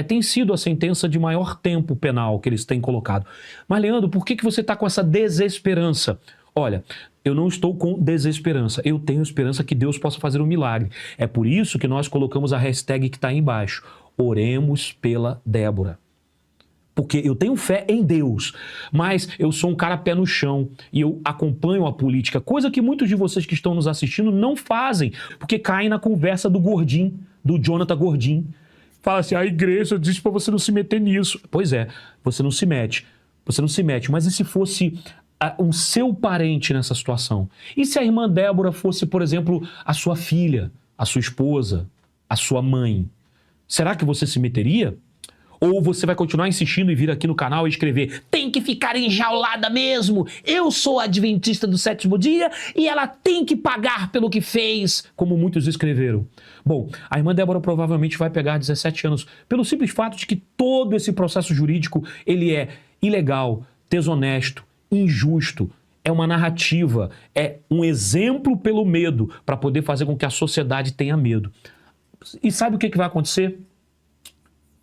tem sido a sentença de maior tempo penal que eles têm colocado. Mas, Leandro, por que você está com essa desesperança? Olha, eu não estou com desesperança, eu tenho esperança que Deus possa fazer um milagre. É por isso que nós colocamos a hashtag que está aí embaixo. Oremos pela Débora. porque eu tenho fé em Deus, mas eu sou um cara pé no chão e eu acompanho a política, coisa que muitos de vocês que estão nos assistindo não fazem, porque caem na conversa do Gordinho, do Jonathan Gordinho. Fala assim, a igreja disse para você não se meter nisso. Pois é, você não se mete, mas e se fosse um seu parente nessa situação? E se a irmã Débora fosse, por exemplo, a sua filha, a sua esposa, a sua mãe? Será que você se meteria? Ou você vai continuar insistindo e vir aqui no canal e escrever tem que ficar enjaulada mesmo, eu sou adventista do sétimo dia e ela tem que pagar pelo que fez, como muitos escreveram. Bom, a irmã Débora provavelmente vai pegar 17 anos, pelo simples fato de que todo esse processo jurídico, ele é ilegal, desonesto, injusto, é uma narrativa, é um exemplo pelo medo, para poder fazer com que a sociedade tenha medo. E sabe o que vai acontecer?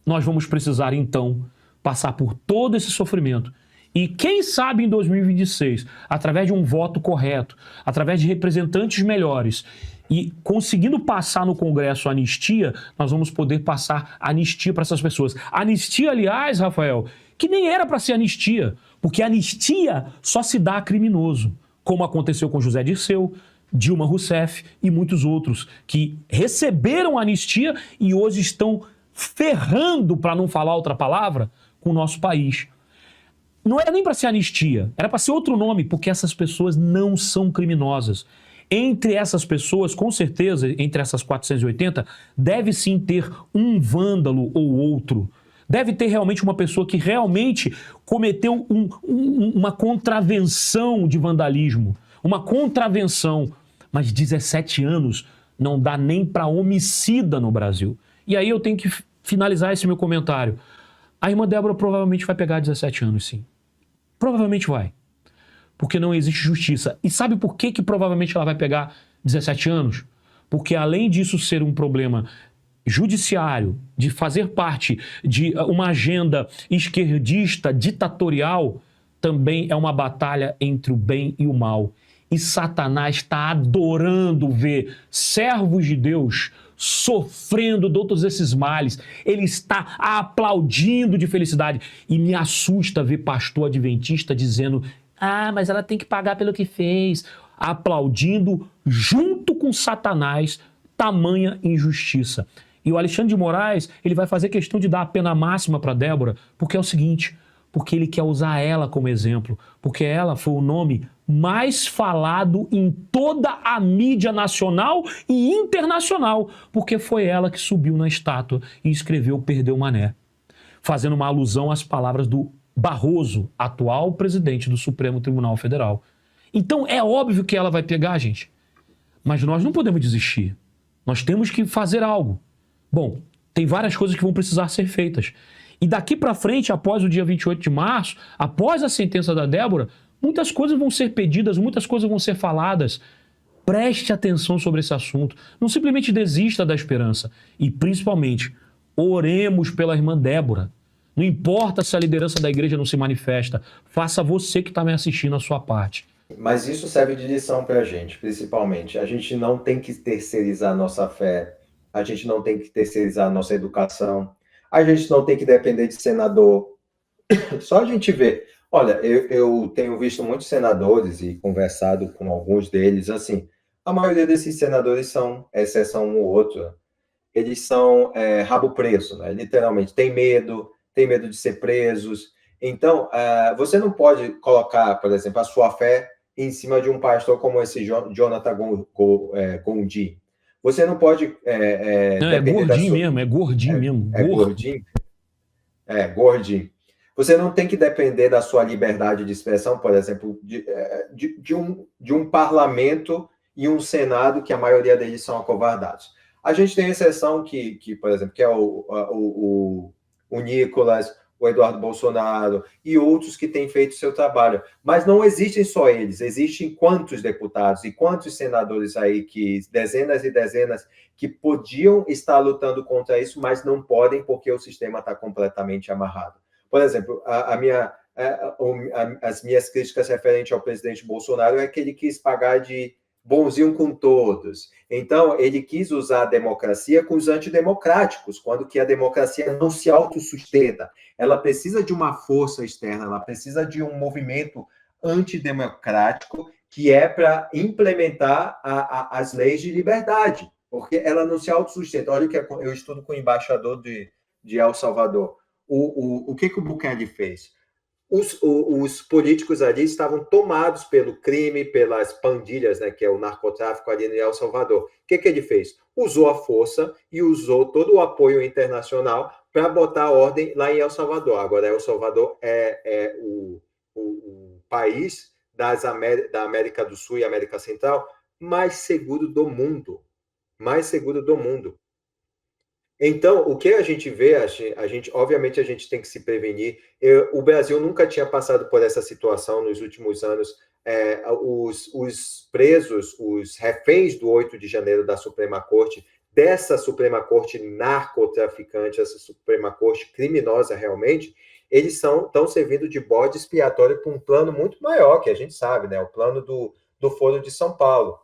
Nós vamos precisar, então, passar por todo esse sofrimento. E quem sabe em 2026, através de um voto correto, através de representantes melhores, e conseguindo passar no Congresso a anistia, nós vamos poder passar anistia para essas pessoas. Anistia, aliás, Rafael, que nem era para ser anistia, porque anistia só se dá a criminoso, como aconteceu com José Dirceu, Dilma Rousseff e muitos outros, que receberam anistia e hoje estão ferrando, para não falar outra palavra, com o nosso país. Não era nem para ser anistia, era para ser outro nome, porque essas pessoas não são criminosas. Entre essas pessoas, com certeza, entre essas 480, deve sim ter um vândalo ou outro. Deve ter realmente uma pessoa que realmente cometeu uma contravenção de vandalismo, uma contravenção. Mas 17 anos não dá nem para homicida no Brasil. E aí eu tenho que finalizar esse meu comentário. A irmã Débora provavelmente vai pegar 17 anos, sim. Provavelmente vai. Porque não existe justiça. E sabe por que provavelmente ela vai pegar 17 anos? Porque além disso ser um problema judiciário, de fazer parte de uma agenda esquerdista, ditatorial, também é uma batalha entre o bem e o mal. E Satanás está adorando ver servos de Deus sofrendo de todos esses males. Ele está aplaudindo de felicidade. E me assusta ver pastor adventista dizendo mas ela tem que pagar pelo que fez. Aplaudindo junto com Satanás tamanha injustiça. E o Alexandre de Moraes, ele vai fazer questão de dar a pena máxima para Débora, porque é o seguinte, porque ele quer usar ela como exemplo, porque ela foi o nome mais falado em toda a mídia nacional e internacional, porque foi ela que subiu na estátua e escreveu Perdeu Mané, fazendo uma alusão às palavras do Barroso, atual presidente do Supremo Tribunal Federal. Então é óbvio que ela vai pegar, gente, mas nós não podemos desistir, nós temos que fazer algo. Bom, tem várias coisas que vão precisar ser feitas. E daqui para frente, após o dia 28 de março, após a sentença da Débora, muitas coisas vão ser pedidas, muitas coisas vão ser faladas. Preste atenção sobre esse assunto. Não simplesmente desista da esperança. E, principalmente, oremos pela irmã Débora. Não importa se a liderança da igreja não se manifesta. Faça você que está me assistindo a sua parte. Mas isso serve de lição para a gente, principalmente. A gente não tem que terceirizar a nossa fé. A gente não tem que terceirizar a nossa educação. A gente não tem que depender de senador. Só a gente vê. Olha, eu tenho visto muitos senadores e conversado com alguns deles, assim, a maioria desses senadores são, exceção um ou outro, eles são rabo preso, né? Literalmente, tem medo de ser presos. Então, você não pode colocar, por exemplo, a sua fé em cima de um pastor como esse Jonathan Gondi. Você não pode... não, é gordinho mesmo, é gordinho mesmo. É gordinho? É, gordinho. Você não tem que depender da sua liberdade de expressão, por exemplo, de um parlamento e um senado que a maioria deles são acovardados. A gente tem exceção que por exemplo, que é o Nicolas, o Eduardo Bolsonaro e outros que têm feito seu trabalho. Mas não existem só eles, existem quantos deputados e quantos senadores aí, que dezenas e dezenas, que podiam estar lutando contra isso, mas não podem porque o sistema está completamente amarrado. Por exemplo, as minhas críticas referentes ao presidente Bolsonaro é que ele quis pagar de bonzinho com todos. Então, ele quis usar a democracia com os antidemocráticos, quando que a democracia não se autossustenta. Ela precisa de uma força externa, ela precisa de um movimento antidemocrático que é para implementar as leis de liberdade, porque ela não se autossustenta. Olha o que eu estudo com o embaixador de El Salvador. O que o Bukele fez? Os políticos ali estavam tomados pelo crime, pelas pandilhas, né, que é o narcotráfico ali em El Salvador. O que ele fez? Usou a força e usou todo o apoio internacional para botar ordem lá em El Salvador. Agora, El Salvador é o país da América do Sul e América Central mais seguro do mundo. Mais seguro do mundo. Então, o que a gente vê, obviamente a gente tem que se prevenir. O Brasil nunca tinha passado por essa situação nos últimos anos. Os presos, os reféns do 8 de janeiro da Suprema Corte, dessa Suprema Corte narcotraficante, essa Suprema Corte criminosa realmente, eles estão servindo de bode expiatório para um plano muito maior, que a gente sabe, né? O plano do Foro de São Paulo.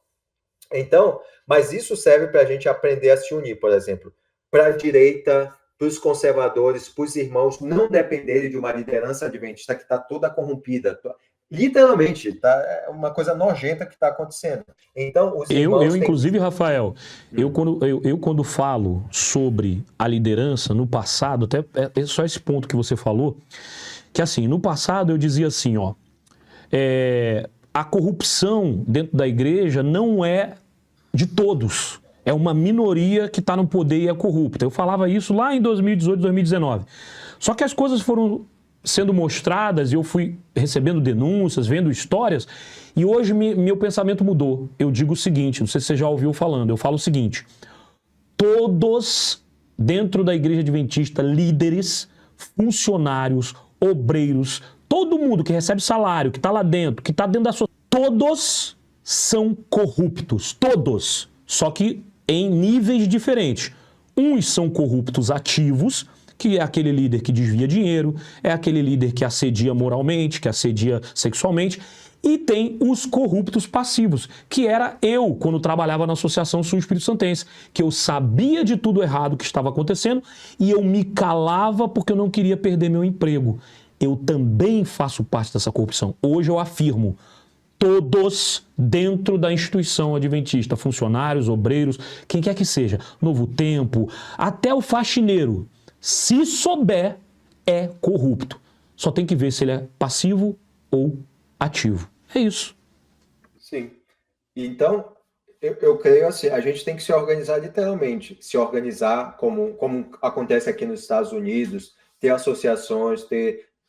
Então, mas isso serve para a gente aprender a se unir, por exemplo, para a direita, para os conservadores, para os irmãos não dependerem de uma liderança adventista que está toda corrompida. Literalmente, tá? É uma coisa nojenta que está acontecendo. Então, os irmãos inclusive, Rafael, quando falo sobre a liderança no passado, até é só esse ponto que você falou, que assim, no passado eu dizia assim, a corrupção dentro da igreja não é de todos. É uma minoria que está no poder e é corrupta. Eu falava isso lá em 2018, 2019. Só que as coisas foram sendo mostradas e eu fui recebendo denúncias, vendo histórias, e hoje meu pensamento mudou. Eu digo o seguinte, não sei se você já ouviu falando, eu falo o seguinte: todos dentro da igreja adventista, líderes, funcionários, obreiros, todo mundo que recebe salário, que está lá dentro, que está dentro da sua... Todos são corruptos, todos. Só que em níveis diferentes. Uns são corruptos ativos, que é aquele líder que desvia dinheiro, é aquele líder que assedia moralmente, que assedia sexualmente, e tem os corruptos passivos, que era eu, quando trabalhava na Associação Sul Espírito Santense, que eu sabia de tudo errado que estava acontecendo e eu me calava porque eu não queria perder meu emprego. Eu também faço parte dessa corrupção. Hoje eu afirmo, todos dentro da instituição adventista, funcionários, obreiros, quem quer que seja, Novo Tempo, até o faxineiro, se souber, é corrupto. Só tem que ver se ele é passivo ou ativo. É isso. Sim. Então, eu creio assim, a gente tem que se organizar literalmente, se organizar como acontece aqui nos Estados Unidos, ter associações,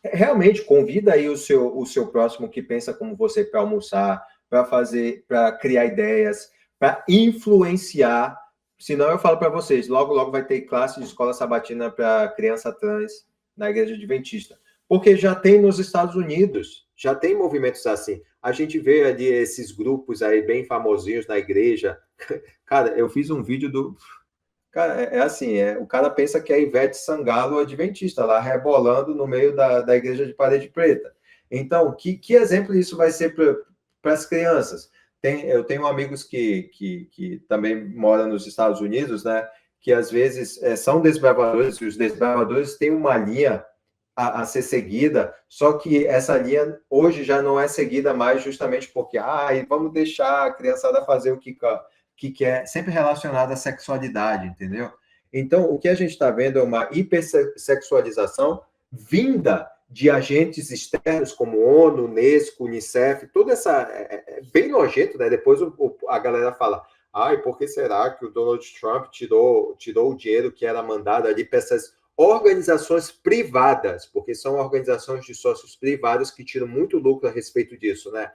realmente convida aí o seu próximo que pensa como você para almoçar, para criar ideias, para influenciar. Senão eu falo para vocês, logo vai ter classe de escola sabatina para criança trans na igreja adventista. Porque já tem nos Estados Unidos, já tem movimentos assim. A gente vê ali esses grupos aí bem famosinhos na igreja. Cara, eu fiz um vídeo do... Cara, assim, o cara pensa que é Ivete Sangalo adventista, lá rebolando no meio da igreja de Parede Preta. Então, que exemplo isso vai ser para as crianças? Eu tenho amigos que também moram nos Estados Unidos, né? Que às vezes são desbravadores, e os desbravadores têm uma linha a ser seguida, só que essa linha hoje já não é seguida mais justamente porque vamos deixar a criançada fazer o que quer, sempre relacionado à sexualidade, entendeu? Então, o que a gente está vendo é uma hipersexualização vinda de agentes externos como ONU, Unesco, Unicef, toda essa... É bem nojento, né? Depois a galera fala, por que será que o Donald Trump tirou o dinheiro que era mandado ali para essas organizações privadas, porque são organizações de sócios privados que tiram muito lucro a respeito disso, né?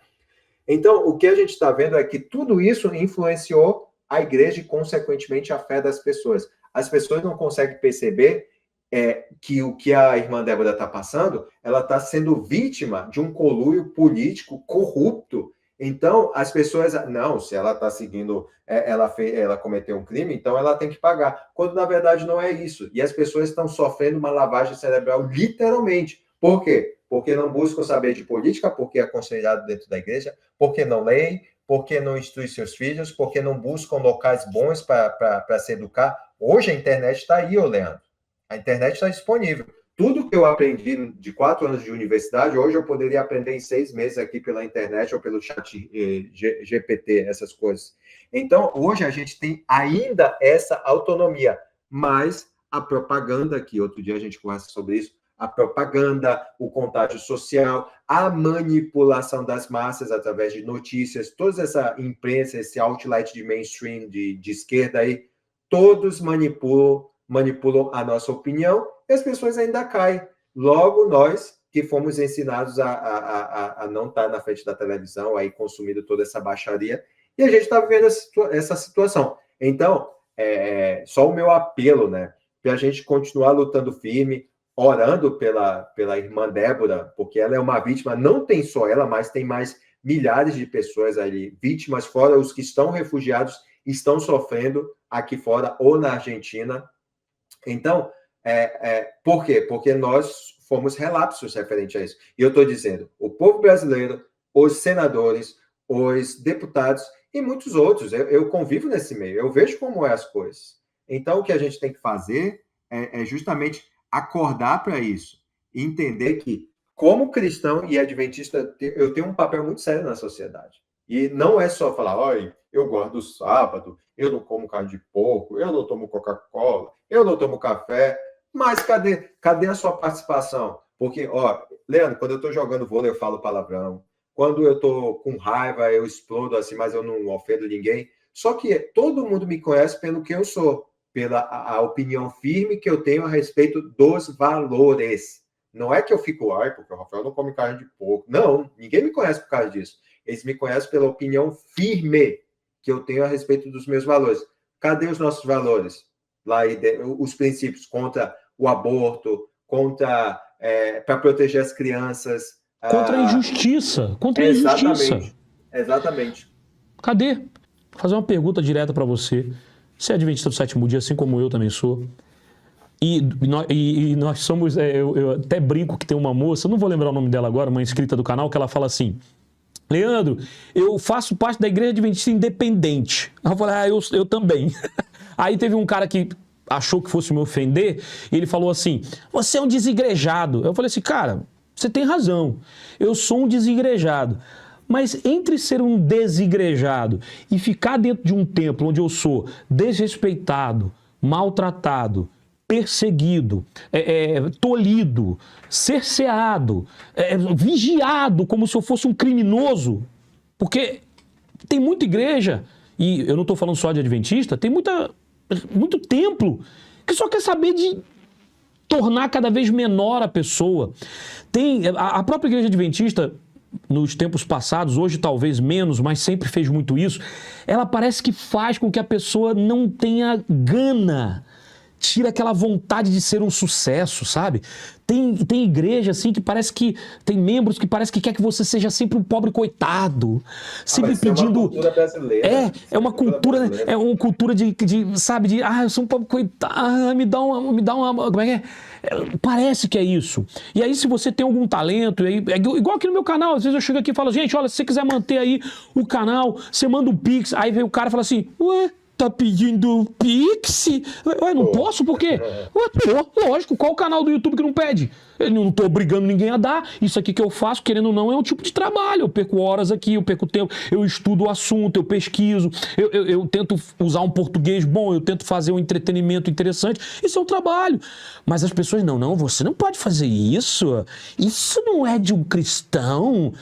Então, o que a gente está vendo é que tudo isso influenciou a igreja e, consequentemente, a fé das pessoas. As pessoas não conseguem perceber que o que a irmã Débora está passando, ela está sendo vítima de um conluio político corrupto. Então, as pessoas... Não, se ela está seguindo... Ela cometeu um crime, então ela tem que pagar. Quando, na verdade, não é isso. E as pessoas estão sofrendo uma lavagem cerebral, literalmente. Por quê? Porque não buscam saber de política, porque é aconselhado dentro da igreja, porque não leem, porque não instrui seus filhos, porque não buscam locais bons para se educar. Hoje a internet está aí, Leandro. A internet está disponível. Tudo que eu aprendi de 4 anos de universidade, hoje eu poderia aprender em 6 meses aqui pela internet ou pelo chat GPT, essas coisas. Então, hoje a gente tem ainda essa autonomia, mas a propaganda, que outro dia a gente conversa sobre isso, a propaganda, o contágio social, a manipulação das massas através de notícias, toda essa imprensa, esse outlet de mainstream de esquerda aí, todos manipulam a nossa opinião e as pessoas ainda caem. Logo, nós que fomos ensinados a não estar na frente da televisão, aí consumindo toda essa baixaria, e a gente está vivendo essa situação. Então, só o meu apelo, né, para a gente continuar lutando firme, orando pela irmã Débora, porque ela é uma vítima, não tem só ela, mas tem mais milhares de pessoas ali, vítimas, fora os que estão refugiados, estão sofrendo aqui fora ou na Argentina. Então, por quê? Porque nós fomos relapsos referente a isso. E eu estou dizendo, o povo brasileiro, os senadores, os deputados e muitos outros, eu convivo nesse meio, eu vejo como é as coisas. Então, o que a gente tem que fazer é justamente acordar para isso, entender que, como cristão e adventista, eu tenho um papel muito sério na sociedade. E não é só falar, olha, eu guardo o sábado, eu não como carne de porco, eu não tomo Coca-Cola, eu não tomo café, mas cadê a sua participação? Porque, Leandro, quando eu estou jogando vôlei, eu falo palavrão. Quando eu estou com raiva, eu explodo assim, mas eu não ofendo ninguém. Só que todo mundo me conhece pelo que eu sou, pela a opinião firme que eu tenho a respeito dos valores. Não é que eu fico, porque o Rafael não come carne de porco. Não, ninguém me conhece por causa disso. Eles me conhecem pela opinião firme que eu tenho a respeito dos meus valores. Cadê os nossos valores? Lá, os princípios contra o aborto, contra para proteger as crianças. Contra a injustiça. Contra a injustiça. Exatamente. Cadê? Vou fazer uma pergunta direta para você. Você é adventista do sétimo dia, assim como eu também sou. E nós somos... eu até brinco que tem uma moça, não vou lembrar o nome dela agora, uma inscrita do canal, que ela fala assim: Leandro, eu faço parte da igreja adventista independente. Eu falei, eu também. Aí teve um cara que achou que fosse me ofender, e ele falou assim, você é um desigrejado. Eu falei assim, cara, você tem razão, eu sou um desigrejado. Mas entre ser um desigrejado e ficar dentro de um templo onde eu sou desrespeitado, maltratado, perseguido, tolhido, cerceado, vigiado como se eu fosse um criminoso, porque tem muita igreja, e eu não estou falando só de adventista, tem muito templo que só quer saber de tornar cada vez menor a pessoa. Tem a própria igreja adventista, nos tempos passados, hoje talvez menos, mas sempre fez muito isso, ela parece que faz com que a pessoa não tenha gana, tira aquela vontade de ser um sucesso, sabe? Tem igreja assim que parece que tem membros que parece que quer que você seja sempre um pobre coitado, sempre pedindo. É uma cultura brasileira. É uma cultura, brasileira. É uma cultura de sabe, de eu sou um pobre coitado, me dá uma, como é que é? Parece que é isso. E aí, se você tem algum talento, igual aqui no meu canal, às vezes eu chego aqui e falo, gente, olha, se você quiser manter aí o canal, você manda um Pix, aí vem o cara e fala assim, ué, tá pedindo Pix? Ué, não posso? Por quê? Ué, lógico, qual o canal do YouTube que não pede? Eu não tô obrigando ninguém a dar. Isso aqui que eu faço, querendo ou não, é um tipo de trabalho. Eu perco horas aqui, eu perco tempo, eu estudo o assunto, eu pesquiso, eu tento usar um português bom, eu tento fazer um entretenimento interessante. Isso é um trabalho. Mas as pessoas, não, você não pode fazer isso. Isso não é de um cristão.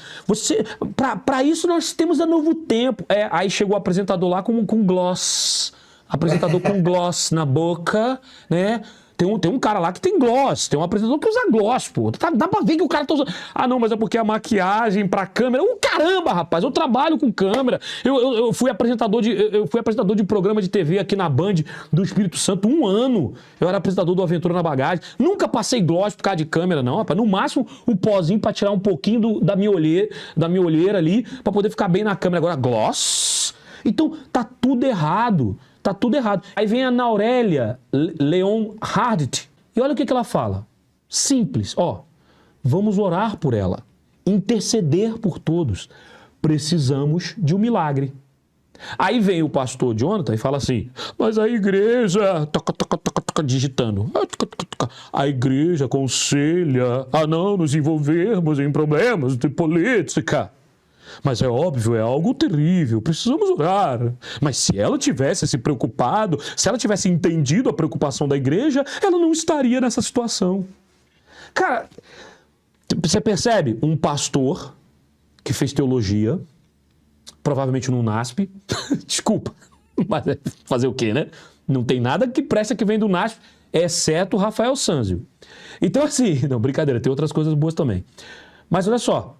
Para isso nós temos a Novo Tempo. Aí chegou o apresentador lá com gloss. Apresentador com gloss na boca, né? Tem um cara lá que tem gloss, tem um apresentador que usa gloss, pô. Dá pra ver que o cara tá usando. Ah, não, mas é porque a maquiagem pra câmera. Caramba, rapaz, eu trabalho com câmera. Eu fui apresentador de programa de TV aqui na Band do Espírito Santo 1 ano. Eu era apresentador do Aventura na Bagagem. Nunca passei gloss por causa de câmera, não, rapaz. No máximo, o pozinho pra tirar um pouquinho da minha olheira ali, pra poder ficar bem na câmera. Agora, gloss? Então, tá tudo errado. Tá tudo errado. Aí vem a Naurélia Leon Hardt e olha o que ela fala. Simples, vamos orar por ela, interceder por todos, Precisamos de um milagre. Aí vem o pastor Jonathan e fala assim, mas a igreja, digitando, a igreja aconselha a não nos envolvermos em problemas de política. Mas é óbvio, é algo terrível, precisamos orar. Mas se ela tivesse se preocupado, se ela tivesse entendido a preocupação da igreja, ela não estaria nessa situação. Cara, você percebe? Um pastor que fez teologia, provavelmente no NASP, desculpa, mas é fazer o quê, né? Não tem nada que presta que vem do NASP, exceto o Rafael Sanzio. Então assim, não, brincadeira, tem outras coisas boas também. Mas olha só,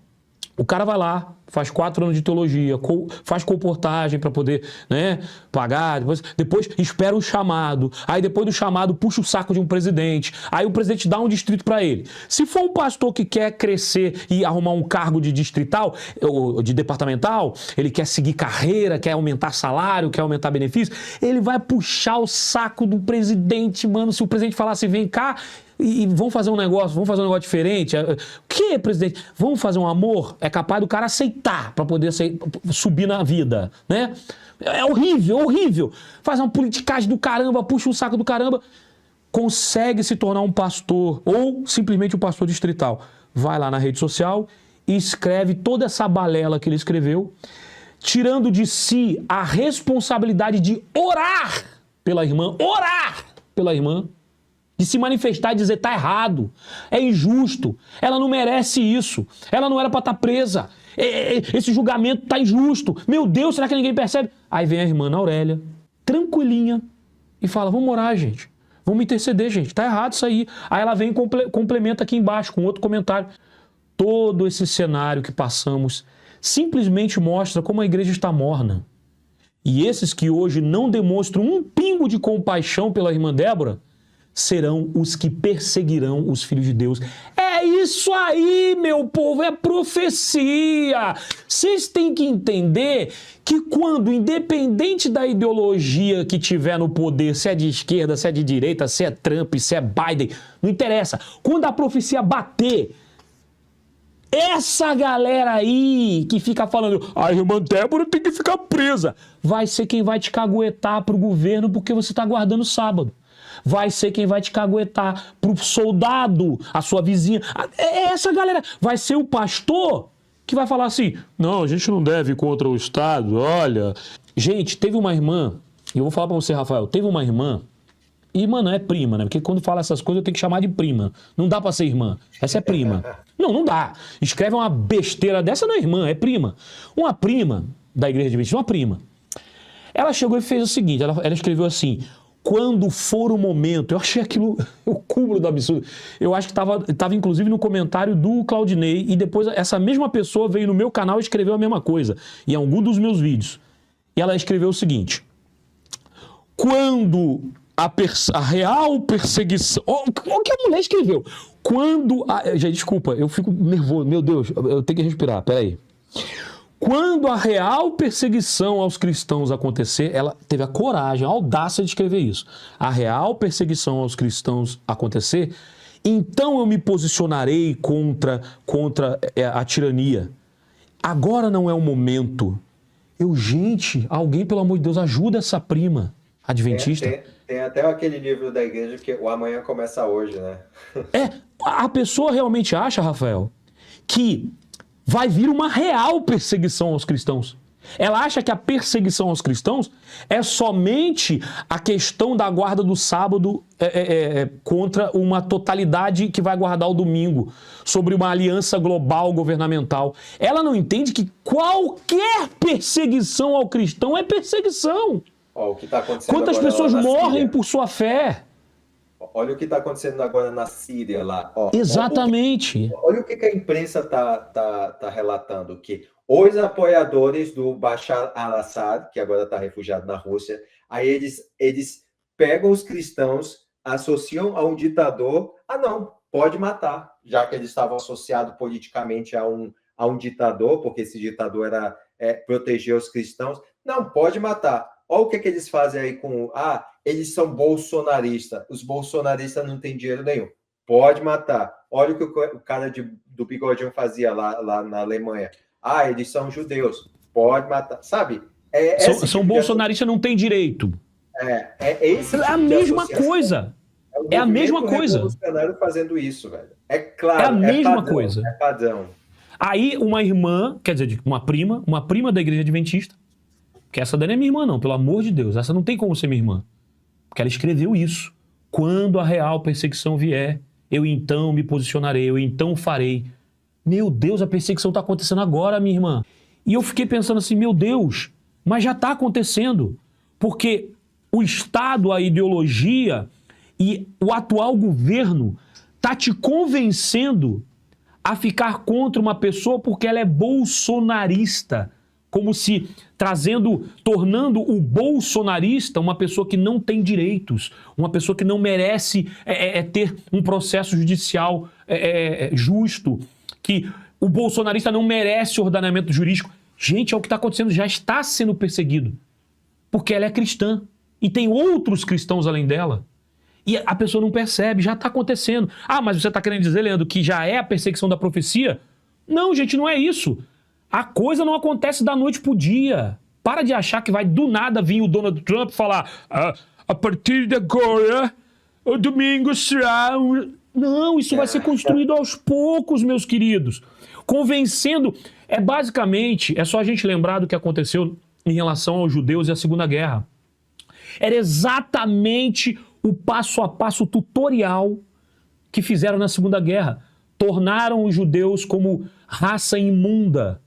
o cara vai lá, faz 4 anos de teologia, faz comportagem para poder, né, pagar, depois espera um chamado, aí depois do chamado puxa o saco de um presidente, aí o presidente dá um distrito para ele. Se for um pastor que quer crescer e arrumar um cargo de distrital, ou de departamental, ele quer seguir carreira, quer aumentar salário, quer aumentar benefício, ele vai puxar o saco do presidente, mano. Se o presidente falar assim, vem cá, e vamos fazer um negócio diferente. O que, presidente? Vamos fazer um amor? É capaz do cara aceitar para poder subir na vida, né? É horrível, horrível. Faz uma politicagem do caramba, puxa um saco do caramba. Consegue se tornar um pastor ou simplesmente um pastor distrital. Vai lá na rede social e escreve toda essa balela que ele escreveu, tirando de si a responsabilidade de orar pela irmã, de se manifestar e dizer, tá errado, é injusto, ela não merece isso, ela não era para estar presa, esse julgamento tá injusto, meu Deus, será que ninguém percebe? Aí vem a irmã Ana Aurélia, tranquilinha, e fala, vamos orar, gente, vamos interceder, gente, tá errado isso aí. Aí ela vem e complementa aqui embaixo com outro comentário. Todo esse cenário que passamos simplesmente mostra como a igreja está morna. E esses que hoje não demonstram um pingo de compaixão pela irmã Débora, serão os que perseguirão os filhos de Deus. É isso aí, meu povo, é profecia. Vocês têm que entender que quando, independente da ideologia que tiver no poder, se é de esquerda, se é de direita, se é Trump, se é Biden, não interessa. Quando a profecia bater, essa galera aí que fica falando, a irmã Débora tem que ficar presa, vai ser quem vai te caguetar pro governo porque você tá guardando sábado. Vai ser quem vai te caguetar pro soldado, a sua vizinha. Essa galera vai ser o pastor que vai falar assim, não, a gente não deve ir contra o Estado, olha. Gente, teve uma irmã, e eu vou falar pra você, Rafael, teve uma irmã, e irmã não é prima, né? Porque quando fala essas coisas eu tenho que chamar de prima. Não dá pra ser irmã, essa é prima. Não dá. Escreve uma besteira dessa, não é irmã, é prima. Uma prima da Igreja Adventista, uma prima. Ela chegou e fez o seguinte, ela escreveu assim, quando for o momento, eu achei aquilo o cúmulo do absurdo. Eu acho que estava inclusive no comentário do Claudinei e depois essa mesma pessoa veio no meu canal e escreveu a mesma coisa, em algum dos meus vídeos. E ela escreveu o seguinte, quando a real perseguição... O que a mulher escreveu? Quando... Gente, desculpa, eu fico nervoso, meu Deus, eu tenho que respirar, peraí. Quando a real perseguição aos cristãos acontecer, ela teve a coragem, a audácia de escrever isso. A real perseguição aos cristãos acontecer, então eu me posicionarei contra a tirania. Agora não é o momento. Gente, alguém, pelo amor de Deus, ajuda essa prima adventista. Tem até aquele livro da igreja que o amanhã começa hoje, né? A pessoa realmente acha, Rafael, que vai vir uma real perseguição aos cristãos. Ela acha que a perseguição aos cristãos é somente a questão da guarda do sábado contra uma totalidade que vai guardar o domingo, sobre uma aliança global governamental. Ela não entende que qualquer perseguição ao cristão é perseguição. O que tá acontecendo Quantas pessoas morrem por sua fé? Olha o que está acontecendo agora na Síria lá. Exatamente. Olha o que a imprensa tá relatando, que os apoiadores do Bashar al-Assad, que agora está refugiado na Rússia, aí eles pegam os cristãos, associam a um ditador, não, pode matar, já que eles estavam associados politicamente a um ditador, porque esse ditador era proteger os cristãos, não, pode matar. Olha o que eles fazem aí com... eles são bolsonaristas. Os bolsonaristas não têm dinheiro nenhum. Pode matar. Olha o que o cara do bigodinho fazia lá na Alemanha. eles são judeus, pode matar, sabe? São bolsonaristas, não tem direito. Esse tipo a mesma coisa. É a mesma coisa. Revolucionário fazendo isso, velho. É claro. É a mesma coisa. É padrão. Aí uma irmã, quer dizer, uma prima da igreja adventista, que essa daí não é minha irmã não, pelo amor de Deus, essa não tem como ser minha irmã. Porque ela escreveu isso. Quando a real perseguição vier, eu então me posicionarei, eu então farei. Meu Deus, a perseguição está acontecendo agora, minha irmã. E eu fiquei pensando assim, meu Deus, mas já está acontecendo. Porque o Estado, a ideologia e o atual governo está te convencendo a ficar contra uma pessoa porque ela é bolsonarista. Como se tornando o bolsonarista uma pessoa que não tem direitos, uma pessoa que não merece ter um processo judicial justo, que o bolsonarista não merece ordenamento jurídico. Gente, é o que está acontecendo, já está sendo perseguido, porque ela é cristã e tem outros cristãos além dela. E a pessoa não percebe, já está acontecendo. Mas você está querendo dizer, Leandro, que já é a perseguição da profecia? Não, gente, não é isso. A coisa não acontece da noite pro dia. Para de achar que vai do nada vir o Donald Trump falar a partir de agora, o domingo será... Não, isso vai ser construído aos poucos, meus queridos. Convencendo... basicamente, é só a gente lembrar do que aconteceu em relação aos judeus e à Segunda Guerra. Era exatamente o passo a passo tutorial que fizeram na Segunda Guerra. Tornaram os judeus como raça imunda.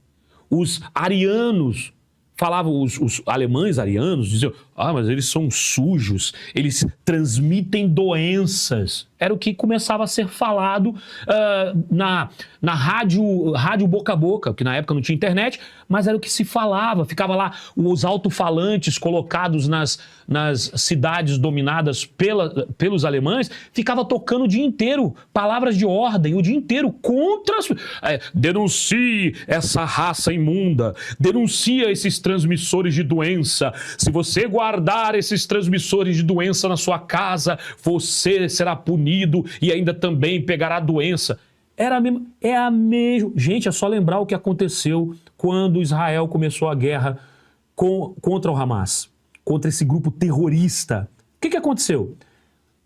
Os arianos, falavam, os alemães arianos, diziam, mas eles são sujos, eles transmitem doenças. Era o que começava a ser falado na rádio boca a boca, que na época não tinha internet, mas era o que se falava. Ficava lá os alto-falantes colocados nas cidades dominadas pelos alemães, ficava tocando o dia inteiro palavras de ordem, o dia inteiro contra... denuncie essa raça imunda, denuncia esses transmissores de doença. Se você guardar esses transmissores de doença na sua casa, você será punido e ainda também pegará a doença. É a mesma... Gente, é só lembrar o que aconteceu quando Israel começou a guerra contra o Hamas, contra esse grupo terrorista. O que aconteceu?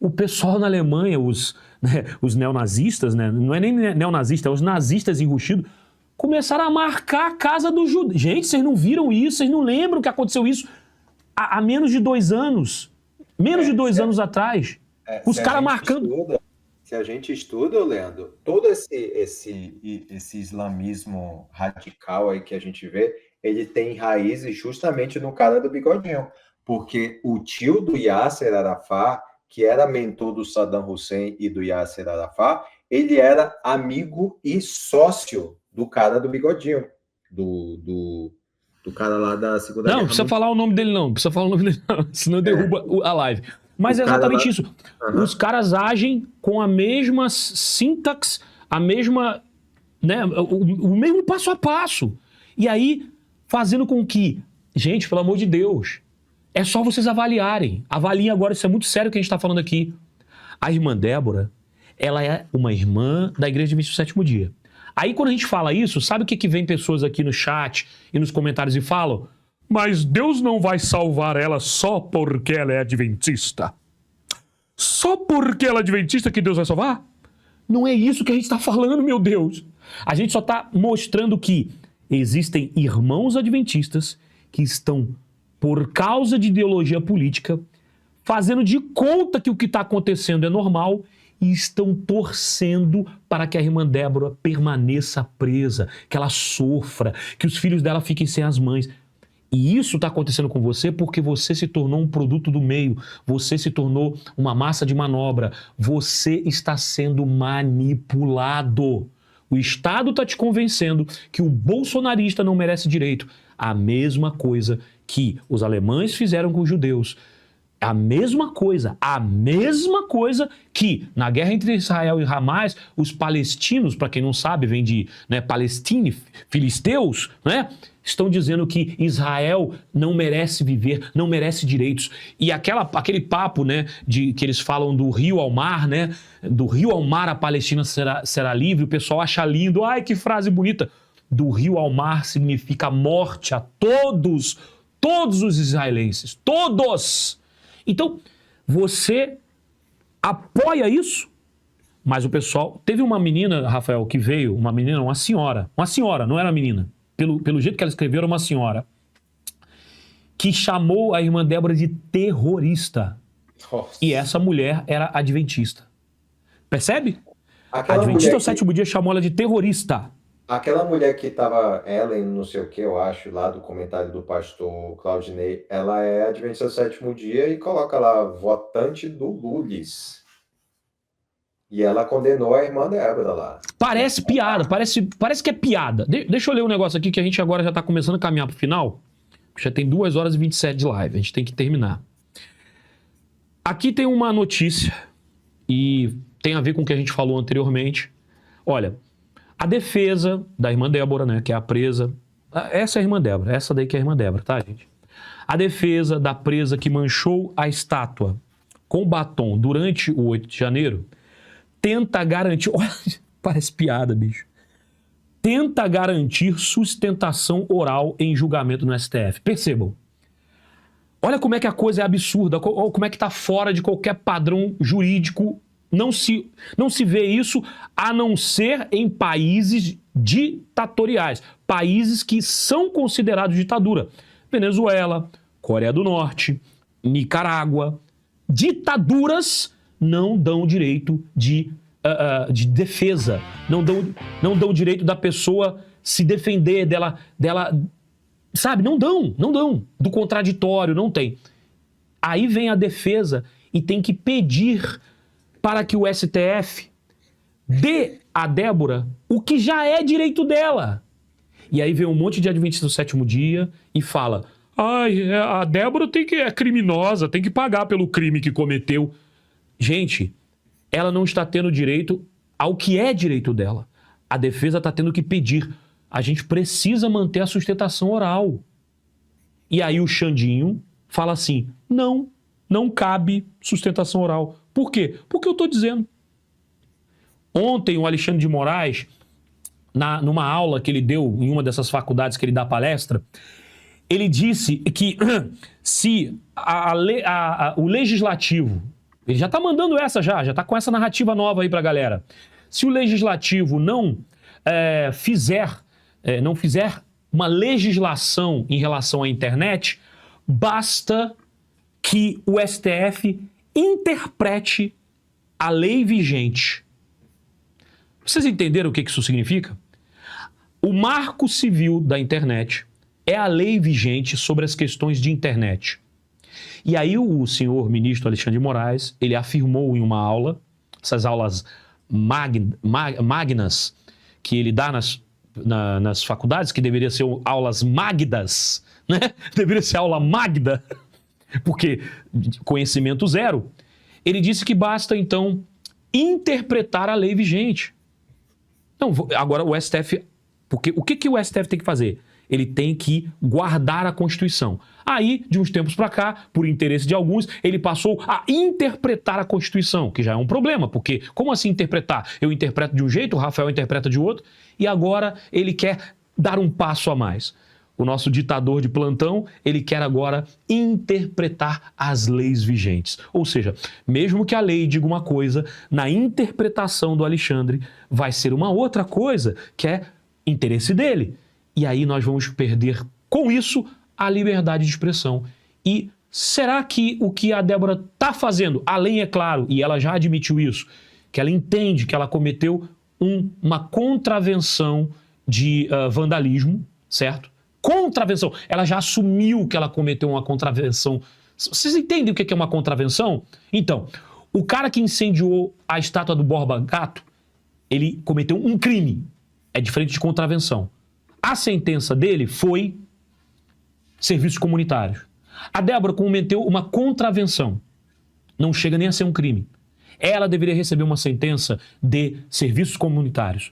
O pessoal na Alemanha, os neonazistas, né? Não é nem neonazista, é os nazistas enrustidos, começaram a marcar a casa do judeu. Gente, vocês não viram isso? Vocês não lembram que aconteceu isso há menos de 2 anos? Menos de 2 anos atrás. Os caras marcando... Se a gente estuda, Leandro, todo esse islamismo radical aí que a gente vê, ele tem raízes justamente no cara do bigodinho. Porque o tio do Yasser Arafat, que era mentor do Saddam Hussein e do Yasser Arafat, ele era amigo e sócio do cara do bigodinho, do cara lá da Segunda Guerra. Não precisa falar o nome dele não, senão derruba a live. Mas é exatamente isso. Os caras agem com a mesma sintaxe, a mesma, né, o mesmo passo a passo. E aí, fazendo com que, gente, pelo amor de Deus, é só vocês avaliarem. Avaliem agora, isso é muito sério o que a gente está falando aqui. A irmã Débora, ela é uma irmã da Igreja Adventista do Sétimo Dia. Aí quando a gente fala isso, sabe o que vem pessoas aqui no chat e nos comentários e falam? Mas Deus não vai salvar ela só porque ela é adventista. Só porque ela é adventista que Deus vai salvar? Não é isso que a gente está falando, meu Deus. A gente só está mostrando que existem irmãos adventistas que estão, por causa de ideologia política, fazendo de conta que o que está acontecendo é normal e estão torcendo para que a irmã Débora permaneça presa, que ela sofra, que os filhos dela fiquem sem as mães. E isso está acontecendo com você porque você se tornou um produto do meio, você se tornou uma massa de manobra, você está sendo manipulado. O Estado está te convencendo que o bolsonarista não merece direito. A mesma coisa que os alemães fizeram com os judeus. A mesma coisa que na guerra entre Israel e Hamas, os palestinos, para quem não sabe, vem de Palestina, filisteus, né? Estão dizendo que Israel não merece viver, não merece direitos. E aquele papo, né, que eles falam do rio ao mar, né? Do rio ao mar a Palestina será livre, o pessoal acha lindo, ai que frase bonita. do rio ao mar significa morte a todos os israelenses, todos. Então, você apoia isso? Mas o pessoal... Teve uma menina, Rafael, que veio, uma senhora, não era menina, pelo jeito que ela escreveu, era uma senhora, que chamou a irmã Débora de terrorista. Nossa. E essa mulher era adventista. Percebe? Aquela adventista ao sétimo dia chamou ela de terrorista. Aquela mulher que estava, Ellen, não sei o que, eu acho, lá do comentário do pastor Claudinei, ela é adventista do sétimo dia e coloca lá, votante do Lulis. E ela condenou a irmã Débora lá. Parece piada, parece que é piada. Deixa eu ler um negócio aqui que a gente agora já está começando a caminhar para o final. Já tem 2 horas e 27 de live, a gente tem que terminar. Aqui tem uma notícia e tem a ver com o que a gente falou anteriormente. Olha, a defesa da irmã Débora, né, que é a presa... Essa é a irmã Débora, essa daí que é a irmã Débora, tá, gente? A defesa da presa que manchou a estátua com batom durante o 8 de janeiro tenta garantir... Olha, parece piada, bicho. Tenta garantir sustentação oral em julgamento no STF. Percebam. Olha como é que a coisa é absurda, como é que está fora de qualquer padrão jurídico. Não se vê isso a não ser em países ditatoriais, países que são considerados ditadura. Venezuela, Coreia do Norte, Nicarágua. Ditaduras não dão direito de defesa, não dão direito da pessoa se defender dela, sabe? Não dão. Do contraditório, não tem. Aí vem a defesa e tem que pedir para que o STF dê a Débora o que já é direito dela. E aí vem um monte de adventistas do sétimo dia e fala: a Débora é criminosa, tem que pagar pelo crime que cometeu. Gente, ela não está tendo direito ao que é direito dela. A defesa está tendo que pedir. A gente precisa manter a sustentação oral. E aí o Xandinho fala assim: não cabe sustentação oral. Por quê? Porque eu estou dizendo. Ontem o Alexandre de Moraes, numa aula que ele deu em uma dessas faculdades que ele dá palestra, ele disse que se o legislativo, ele já está mandando essa já está com essa narrativa nova aí para a galera. Se o legislativo não fizer uma legislação em relação à internet, basta que o STF interprete a lei vigente. Vocês entenderam o que isso significa? O marco civil da internet é a lei vigente sobre as questões de internet. E aí o senhor ministro Alexandre de Moraes, ele afirmou em uma aula, essas aulas magnas que ele dá nas faculdades, que deveria ser aulas magdas, né? Deveria ser aula magda, porque conhecimento zero. Ele disse que basta, então, interpretar a lei vigente. Não, agora o STF... Porque o que o STF tem que fazer? Ele tem que guardar a Constituição. Aí, de uns tempos para cá, por interesse de alguns, ele passou a interpretar a Constituição, que já é um problema, porque como assim interpretar? Eu interpreto de um jeito, o Rafael interpreta de outro, e agora ele quer dar um passo a mais. O nosso ditador de plantão, ele quer agora interpretar as leis vigentes. Ou seja, mesmo que a lei diga uma coisa, na interpretação do Alexandre vai ser uma outra coisa, que é interesse dele. E aí nós vamos perder, com isso, a liberdade de expressão. E será que o que a Débora está fazendo, além, é claro, e ela já admitiu isso, que ela entende que ela cometeu uma contravenção de vandalismo, certo? Contravenção. Ela já assumiu que ela cometeu uma contravenção. Vocês entendem o que é uma contravenção? Então, o cara que incendiou a estátua do Borba Gato, ele cometeu um crime. É diferente de contravenção. A sentença dele foi serviços comunitários. A Débora cometeu uma contravenção. Não chega nem a ser um crime. Ela deveria receber uma sentença de serviços comunitários.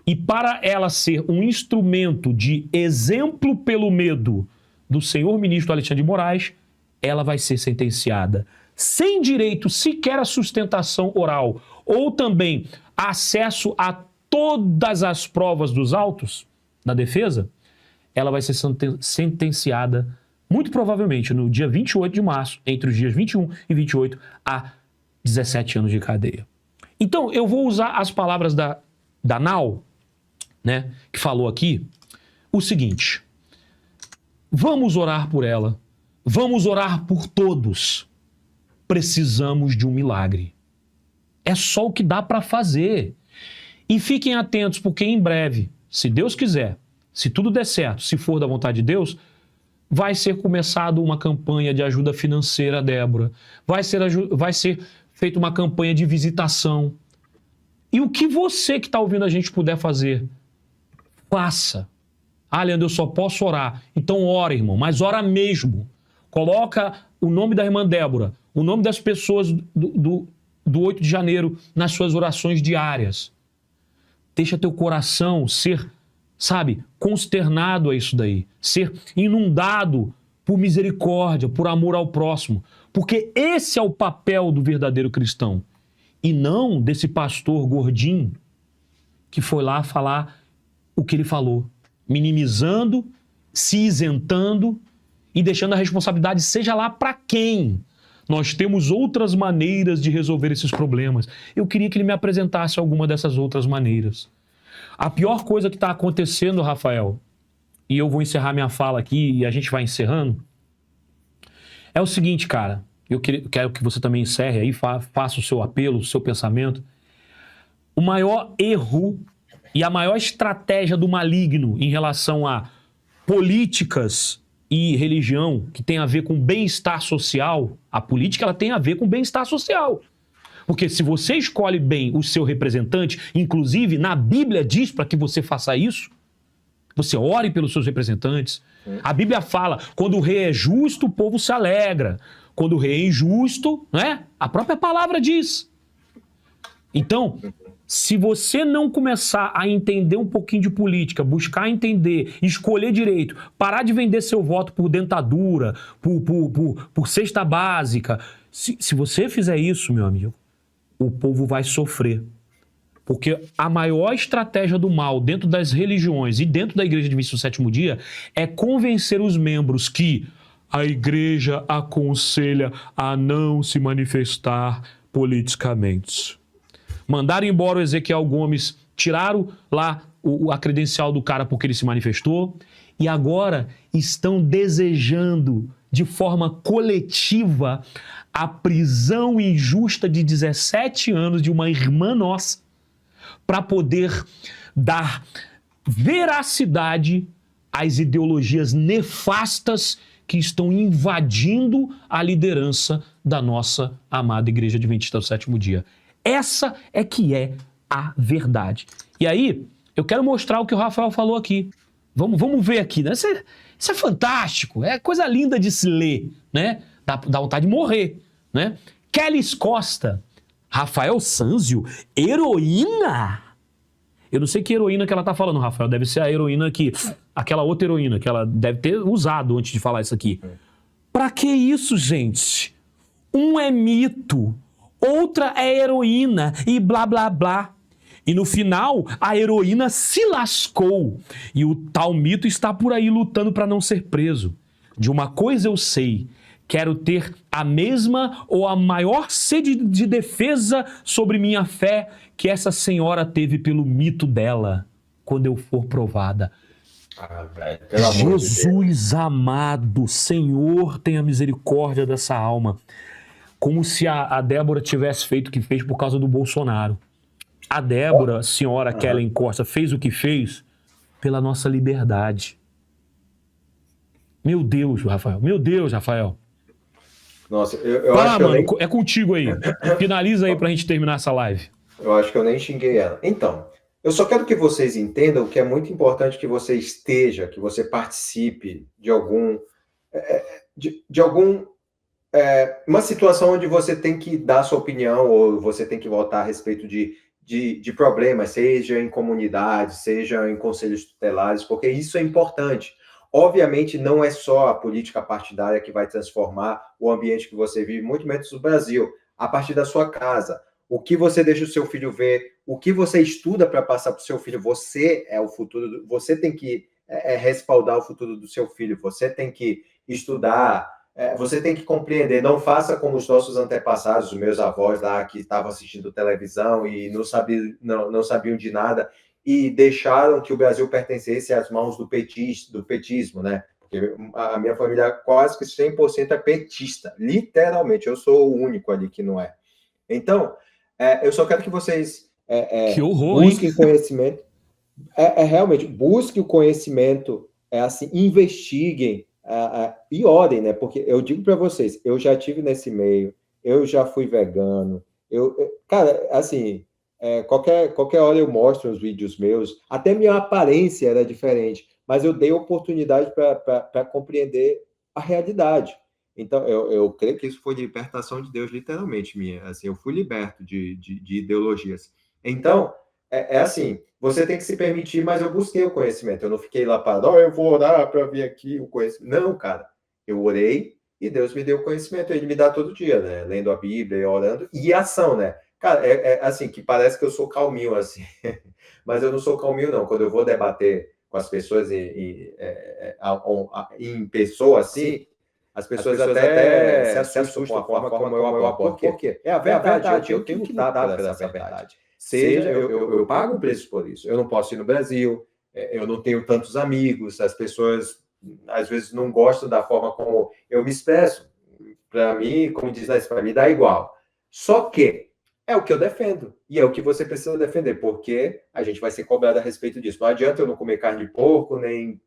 E para ela ser um instrumento de exemplo pelo medo do senhor ministro Alexandre de Moraes, ela vai ser sentenciada sem direito sequer à sustentação oral ou também acesso a todas as provas dos autos, da defesa, ela vai ser sentenciada, muito provavelmente, no dia 28 de março, entre os dias 21 e 28, a 17 anos de cadeia. Então, eu vou usar as palavras da Nau, né, que falou aqui, o seguinte: vamos orar por ela, vamos orar por todos. Precisamos de um milagre. É só o que dá para fazer. E fiquem atentos, porque em breve, se Deus quiser, se tudo der certo, se for da vontade de Deus, vai ser começada uma campanha de ajuda financeira a Débora. Vai ser feita uma campanha de visitação. E o que você que está ouvindo a gente puder fazer, faça. Ah, Leandro, eu só posso orar. Então ora, irmão, mas ora mesmo. Coloca o nome da irmã Débora, o nome das pessoas do 8 de janeiro nas suas orações diárias. Deixa teu coração ser, sabe, consternado a isso daí. Ser inundado por misericórdia, por amor ao próximo. Porque esse é o papel do verdadeiro cristão. E não desse pastor gordinho que foi lá falar o que ele falou. Minimizando, se isentando e deixando a responsabilidade seja lá para quem. Nós temos outras maneiras de resolver esses problemas. Eu queria que ele me apresentasse alguma dessas outras maneiras. A pior coisa que está acontecendo, Rafael, e eu vou encerrar minha fala aqui e a gente vai encerrando, é o seguinte, cara. Eu quero que você também encerre aí, faça o seu apelo, o seu pensamento. O maior erro e a maior estratégia do maligno em relação a políticas e religião, que tem a ver com bem-estar social, a política ela tem a ver com bem-estar social. Porque se você escolhe bem o seu representante, inclusive na Bíblia diz para que você faça isso, você ore pelos seus representantes. A Bíblia fala, quando o rei é justo, o povo se alegra. Quando o rei é injusto, né? A própria palavra diz. Então, se você não começar a entender um pouquinho de política, buscar entender, escolher direito, parar de vender seu voto por dentadura, por cesta básica, se você fizer isso, meu amigo, o povo vai sofrer. Porque a maior estratégia do mal dentro das religiões e dentro da Igreja Adventista do Sétimo Dia é convencer os membros que a Igreja aconselha a não se manifestar politicamente. Mandaram embora o Ezequiel Gomes, tiraram lá a credencial do cara porque ele se manifestou e agora estão desejando de forma coletiva a prisão injusta de 17 anos de uma irmã nossa para poder dar veracidade às ideologias nefastas que estão invadindo a liderança da nossa amada Igreja Adventista do Sétimo Dia. Essa é que é a verdade. E aí, eu quero mostrar o que o Rafael falou aqui. Vamos ver aqui, né? Isso é fantástico, é coisa linda de se ler, né? Dá vontade de morrer, né? Kelly Costa, Rafael Sanzio, heroína? Eu não sei que heroína que ela tá falando, Rafael. Deve ser a heroína que... Aquela outra heroína que ela deve ter usado antes de falar isso aqui. Pra que isso, gente? Um é mito, outra é heroína e blá, blá, blá. E no final, a heroína se lascou. E o tal mito está por aí lutando para não ser preso. De uma coisa eu sei, quero ter a mesma ou a maior sede de defesa sobre minha fé que essa senhora teve pelo mito dela, quando eu for provada. Jesus amado, Senhor, tenha misericórdia dessa alma. Como se a Débora tivesse feito o que fez por causa do Bolsonaro. A Débora, senhora Kelly Costa, fez o que fez pela nossa liberdade. Meu Deus, Rafael. Meu Deus, Rafael. Nossa, eu Vai acho lá, que mano. É contigo aí. Finaliza aí pra gente terminar essa live. Eu acho que eu nem xinguei ela. Então, eu só quero que vocês entendam que é muito importante que você esteja, que você participe de algum... uma situação onde você tem que dar sua opinião ou você tem que votar a respeito de problemas, seja em comunidade, seja em conselhos tutelares, porque isso é importante. Obviamente, não é só a política partidária que vai transformar o ambiente que você vive, muito menos no Brasil, a partir da sua casa. o que você deixa o seu filho ver, o que você estuda para passar para o seu filho, você é o futuro, você tem que respaldar o futuro do seu filho, você tem que estudar, você tem que compreender, não faça como os nossos antepassados, os meus avós lá, que estavam assistindo televisão e não sabiam de nada, e deixaram que o Brasil pertencesse às mãos do petismo, né? Porque a minha família quase que 100% é petista, literalmente, eu sou o único ali que não é. Então, eu só quero que vocês que horror, busquem conhecimento, realmente, busquem o conhecimento, assim, investiguem e orem, né? Porque eu digo para vocês, eu já tive nesse meio, eu já fui vegano, cara, assim, qualquer hora eu mostro os vídeos meus, até minha aparência era diferente, mas eu dei oportunidade para compreender a realidade. Então, eu creio que isso foi libertação de Deus, literalmente, minha. Assim, eu fui liberto de ideologias. Então, assim, você tem que se permitir, mas eu busquei o conhecimento. Eu não fiquei lá parado, eu vou orar para vir aqui o conhecimento. Não, cara. Eu orei e Deus me deu o conhecimento. Ele me dá todo dia, né? Lendo a Bíblia, orando e ação, né? Cara, assim, que parece que eu sou calminho, assim. Mas eu não sou calminho, não. Quando eu vou debater com as pessoas em pessoa, assim, as pessoas até se assustam com a forma como eu abordo. Por quê? É a verdade, eu tenho que lutar por essa verdade. Seja, eu pago um preço por isso. Eu não posso ir no Brasil, eu não tenho tantos amigos, as pessoas, às vezes, não gostam da forma como eu me expresso. Para mim, como diz na Espanha, me dá igual. Só que é o que eu defendo, e é o que você precisa defender, porque a gente vai ser cobrado a respeito disso. Não adianta eu não comer carne de porco, nem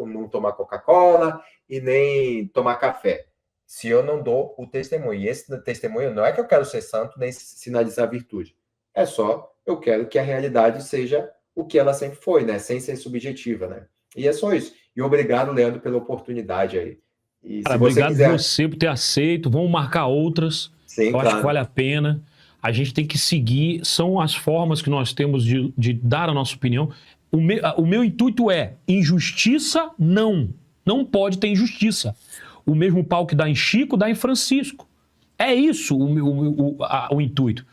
não tomar Coca-Cola, e nem tomar café, se eu não dou o testemunho. E esse testemunho não é que eu quero ser santo, nem sinalizar virtude. É só, eu quero que a realidade seja o que ela sempre foi, né? Sem ser subjetiva, né? E é só isso. E obrigado, Leandro, pela oportunidade aí. E cara, obrigado você por ter aceito. Vamos marcar outras. Sim, eu acho que vale a pena. A gente tem que seguir, são as formas que nós temos de dar a nossa opinião. O meu intuito é injustiça, não. Não pode ter injustiça. O mesmo pau que dá em Chico, dá em Francisco. É isso o intuito.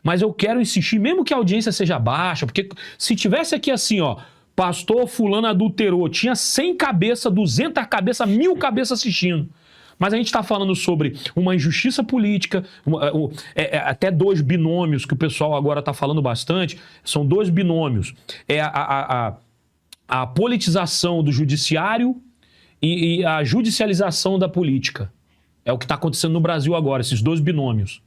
Mas eu quero insistir, mesmo que a audiência seja baixa, porque se tivesse aqui assim, ó, pastor fulano adulterou, tinha 100 cabeças, 200 cabeças, 1000 cabeças assistindo. Mas a gente está falando sobre uma injustiça política, até 2 binômios que o pessoal agora está falando bastante, são 2 binômios. A politização do judiciário e a judicialização da política. É o que está acontecendo no Brasil agora, esses 2 binômios.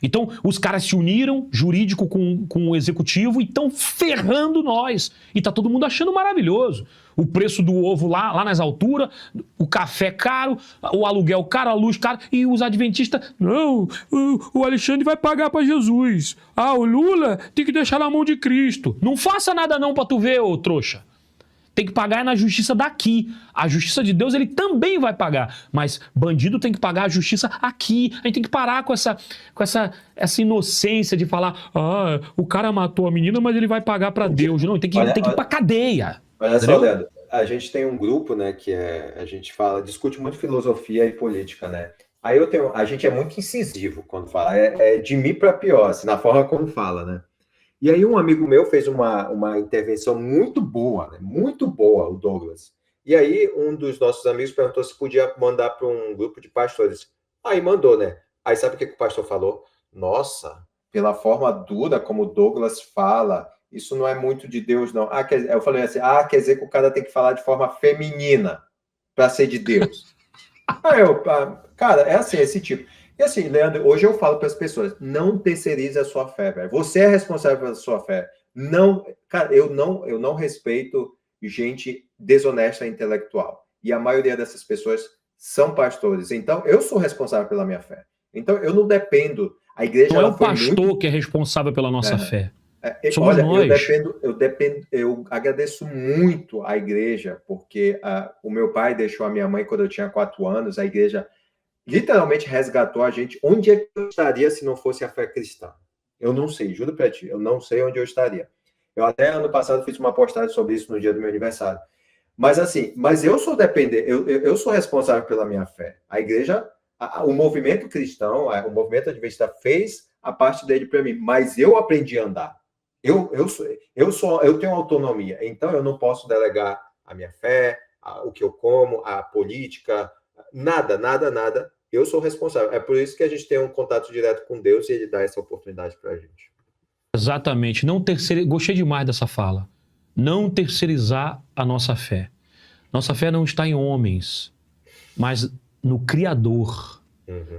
Então, os caras se uniram, jurídico com o executivo, e estão ferrando nós. E tá todo mundo achando maravilhoso. O preço do ovo lá nas alturas, o café caro, o aluguel caro, a luz caro, e os adventistas, não, o Alexandre vai pagar para Jesus. Ah, o Lula tem que deixar na mão de Cristo. Não faça nada não para tu ver, ô trouxa. Tem que pagar na justiça daqui. A justiça de Deus ele também vai pagar. Mas bandido tem que pagar a justiça aqui. A gente tem que parar com essa inocência de falar o cara matou a menina, mas ele vai pagar para Deus. Não, tem que ir pra cadeia. Olha só, Leandro, a gente tem um grupo, né, que a gente discute muito filosofia e política, né? Aí a gente é muito incisivo quando fala. É de mim para pior, assim, na forma como fala, né? E aí um amigo meu fez uma intervenção muito boa, né? Muito boa, o Douglas. E aí um dos nossos amigos perguntou se podia mandar para um grupo de pastores. Aí mandou, né? Aí sabe o que o pastor falou? Nossa, pela forma dura como o Douglas fala, isso não é muito de Deus, não. Eu falei assim, quer dizer que o cara tem que falar de forma feminina para ser de Deus. Cara, é assim, esse tipo. E assim, Leandro, hoje eu falo para as pessoas, não terceirize a sua fé, velho. Você é responsável pela sua fé. Não, cara, eu não respeito gente desonesta intelectual. E a maioria dessas pessoas são pastores. Então, eu sou responsável pela minha fé. Então, eu não dependo. A igreja não é o pastor que é responsável pela nossa fé. Somos nós. Eu agradeço muito à igreja, porque o meu pai deixou a minha mãe quando eu tinha 4 anos, a igreja literalmente resgatou a gente. Onde é que eu estaria se não fosse a fé cristã? Eu não sei, juro para ti, eu não sei onde eu estaria. Eu até ano passado fiz uma postagem sobre isso no dia do meu aniversário. Mas assim, eu sou dependente, eu sou responsável pela minha fé. A igreja, o movimento cristão, o movimento adventista fez a parte dele para mim, mas eu aprendi a andar. Eu tenho autonomia, então eu não posso delegar a minha fé, o que eu como, a política, nada. Eu sou responsável. É por isso que a gente tem um contato direto com Deus e Ele dá essa oportunidade para a gente. Exatamente. Gostei demais dessa fala. Não terceirizar a nossa fé. Nossa fé não está em homens, mas no Criador.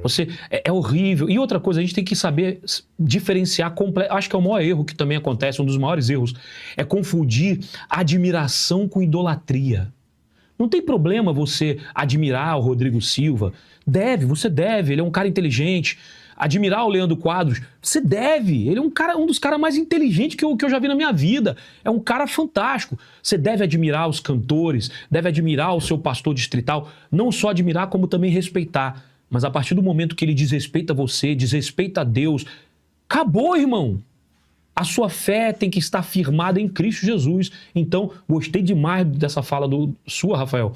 Você é horrível. E outra coisa, a gente tem que saber diferenciar. Acho que é o maior erro que também acontece, um dos maiores erros, é confundir admiração com idolatria. Não tem problema você admirar o Rodrigo Silva. Você deve. Ele é um cara inteligente. Admirar o Leandro Quadros, você deve. Ele é um dos caras mais inteligentes que eu já vi na minha vida. É um cara fantástico. Você deve admirar os cantores, deve admirar o seu pastor distrital. Não só admirar, como também respeitar. Mas a partir do momento que ele desrespeita você, desrespeita a Deus, acabou, irmão. A sua fé tem que estar firmada em Cristo Jesus. Então, gostei demais dessa fala sua, Rafael.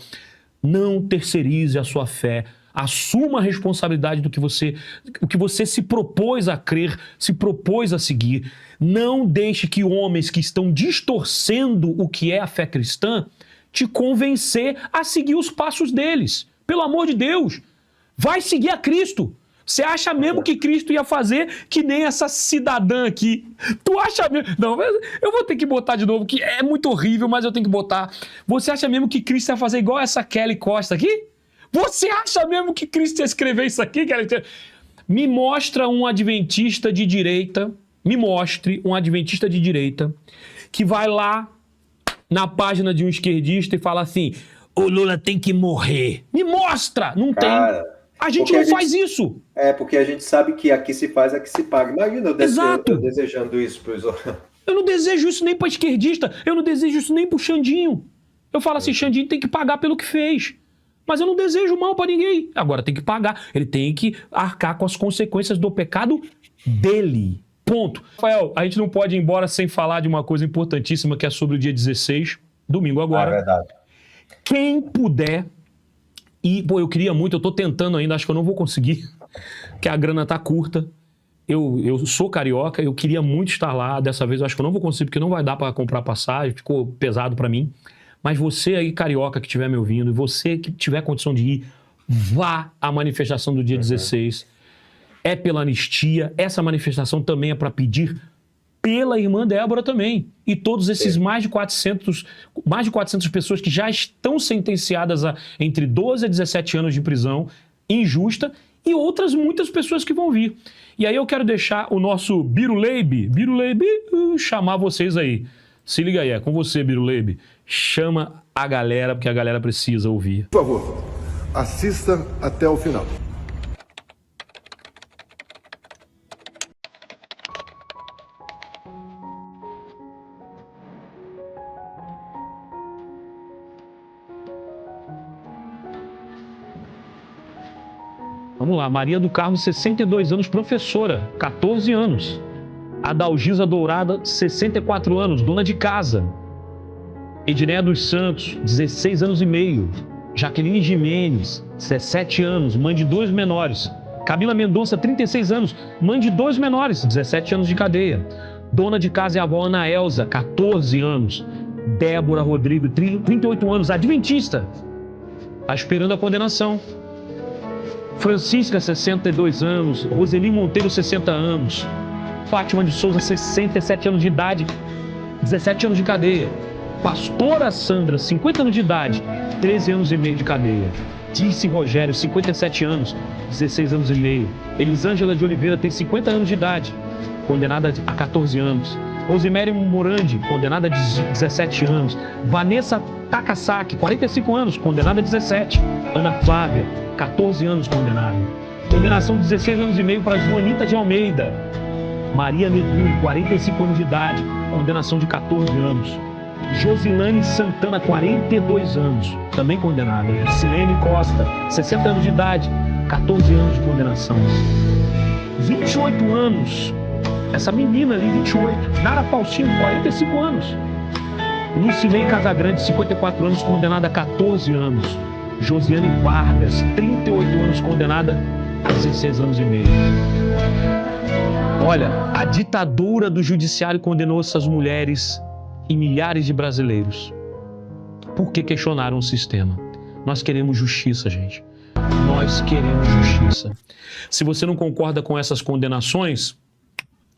Não terceirize a sua fé. Assuma a responsabilidade do que você se propôs a crer, se propôs a seguir. Não deixe que homens que estão distorcendo o que é a fé cristã te convencer a seguir os passos deles. Pelo amor de Deus, vai seguir a Cristo. Você acha mesmo que Cristo ia fazer que nem essa cidadã aqui? Tu acha mesmo? Não, eu vou ter que botar de novo, que é muito horrível, mas eu tenho que botar. Você acha mesmo que Cristo ia fazer igual essa Kelly Costa aqui? Você acha mesmo que Cristo ia escrever isso aqui? Me mostra um adventista de direita, que vai lá na página de um esquerdista e fala assim, o Lula tem que morrer. Me mostra! Não tem. A gente não faz isso. É, porque a gente sabe que aqui se faz, aqui se paga. Imagina eu desejando isso para os outros. Eu não desejo isso nem para esquerdista, eu não desejo isso nem para o Xandinho. Eu falo assim, Xandinho tem que pagar pelo que fez. Mas eu não desejo mal para ninguém. Agora tem que pagar. Ele tem que arcar com as consequências do pecado dele. Ponto. Rafael, a gente não pode ir embora sem falar de uma coisa importantíssima que é sobre o dia 16, domingo agora. É verdade. Quem puder, eu queria muito, eu tô tentando ainda, acho que eu não vou conseguir, porque a grana tá curta. Eu sou carioca, eu queria muito estar lá. Dessa vez eu acho que eu não vou conseguir, porque não vai dar para comprar passagem, ficou pesado para mim. Mas você aí, carioca, que estiver me ouvindo, e você que tiver condição de ir, vá à manifestação do dia 16. É pela anistia. Essa manifestação também é para pedir pela irmã Débora também. E todos esses mais de 400 pessoas que já estão sentenciadas a entre 12 a 17 anos de prisão injusta e outras muitas pessoas que vão vir. E aí eu quero deixar o nosso Biruleibe, chamar vocês aí. Se liga aí, é com você, Biruleibe. Chama a galera, porque a galera precisa ouvir. Por favor, assista até o final. Vamos lá, Maria do Carmo, 62 anos, professora, 14 anos. Adalgisa Dourada, 64 anos, dona de casa. Edneia dos Santos, 16 anos e meio. Jaqueline Jimenez, 17 anos, mãe de 2 menores. Camila Mendonça, 36 anos, mãe de 2 menores, 17 anos de cadeia. Dona de casa e avó Ana Elza, 14 anos. Débora Rodrigo, 38 anos, adventista. Está esperando a condenação. Francisca, 62 anos. Roseli Monteiro, 60 anos. Fátima de Souza, 67 anos de idade, 17 anos de cadeia. Pastora Sandra, 50 anos de idade, 13 anos e meio de cadeia. Disse Rogério, 57 anos, 16 anos e meio. Elisângela de Oliveira tem 50 anos de idade, condenada a 14 anos. Rosemary Morandi, condenada a 17 anos. Vanessa Takasaki, 45 anos, condenada a 17. Ana Flávia, 14 anos, condenada. Condenação de 16 anos e meio para Joanita de Almeida. Maria Meduri, 45 anos de idade, condenação de 14 anos. Josilane Santana, 42 anos, também condenada. Silene Costa, 60 anos de idade, 14 anos de condenação. 28 anos, essa menina ali, 28. Nara Faustino, 45 anos. Lucilei Casagrande, 54 anos, condenada a 14 anos. Josiane Vargas, 38 anos, condenada a 16 anos e meio. Olha, a ditadura do judiciário condenou essas mulheres e milhares de brasileiros. Por que questionaram o sistema? Nós queremos justiça, gente. Nós queremos justiça. Se você não concorda com essas condenações,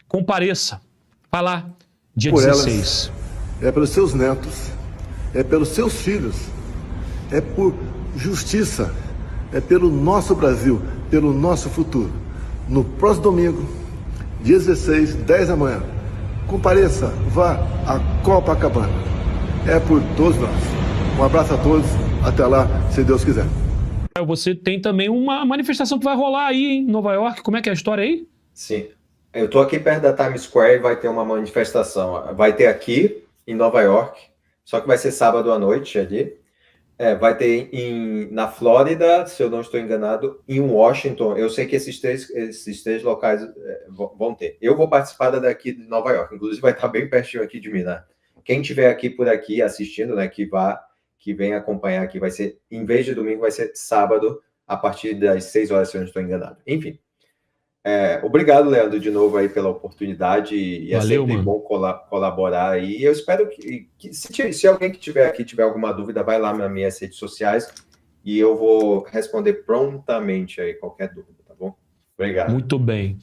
compareça. Vai lá, dia Por 16. Elas, é pelos seus netos, é pelos seus filhos, é por justiça, é pelo nosso Brasil, pelo nosso futuro. No próximo domingo, dia 16, 10 da manhã, compareça, vá a Copacabana. É por todos nós. Um abraço a todos, até lá, se Deus quiser. Você tem também uma manifestação que vai rolar aí em Nova York. Como é que é a história aí? Sim. Eu estou aqui perto da Times Square e vai ter uma manifestação. Vai ter aqui em Nova York, só que vai ser sábado à noite ali. Vai ter na Flórida, se eu não estou enganado, em Washington. Eu sei que esses três locais vão ter. Eu vou participar da daqui de Nova York, inclusive vai estar bem pertinho aqui de mim, né? Quem estiver aqui por aqui assistindo, né, que venha acompanhar aqui, vai ser, em vez de domingo, vai ser sábado, a partir das 6 horas, se eu não estou enganado. Enfim. Obrigado, Leandro, de novo aí pela oportunidade e é sempre bom colaborar aí. Eu espero que se alguém que tiver aqui tiver alguma dúvida, vai lá nas minhas redes sociais e eu vou responder prontamente aí qualquer dúvida, tá bom? Obrigado. Muito bem.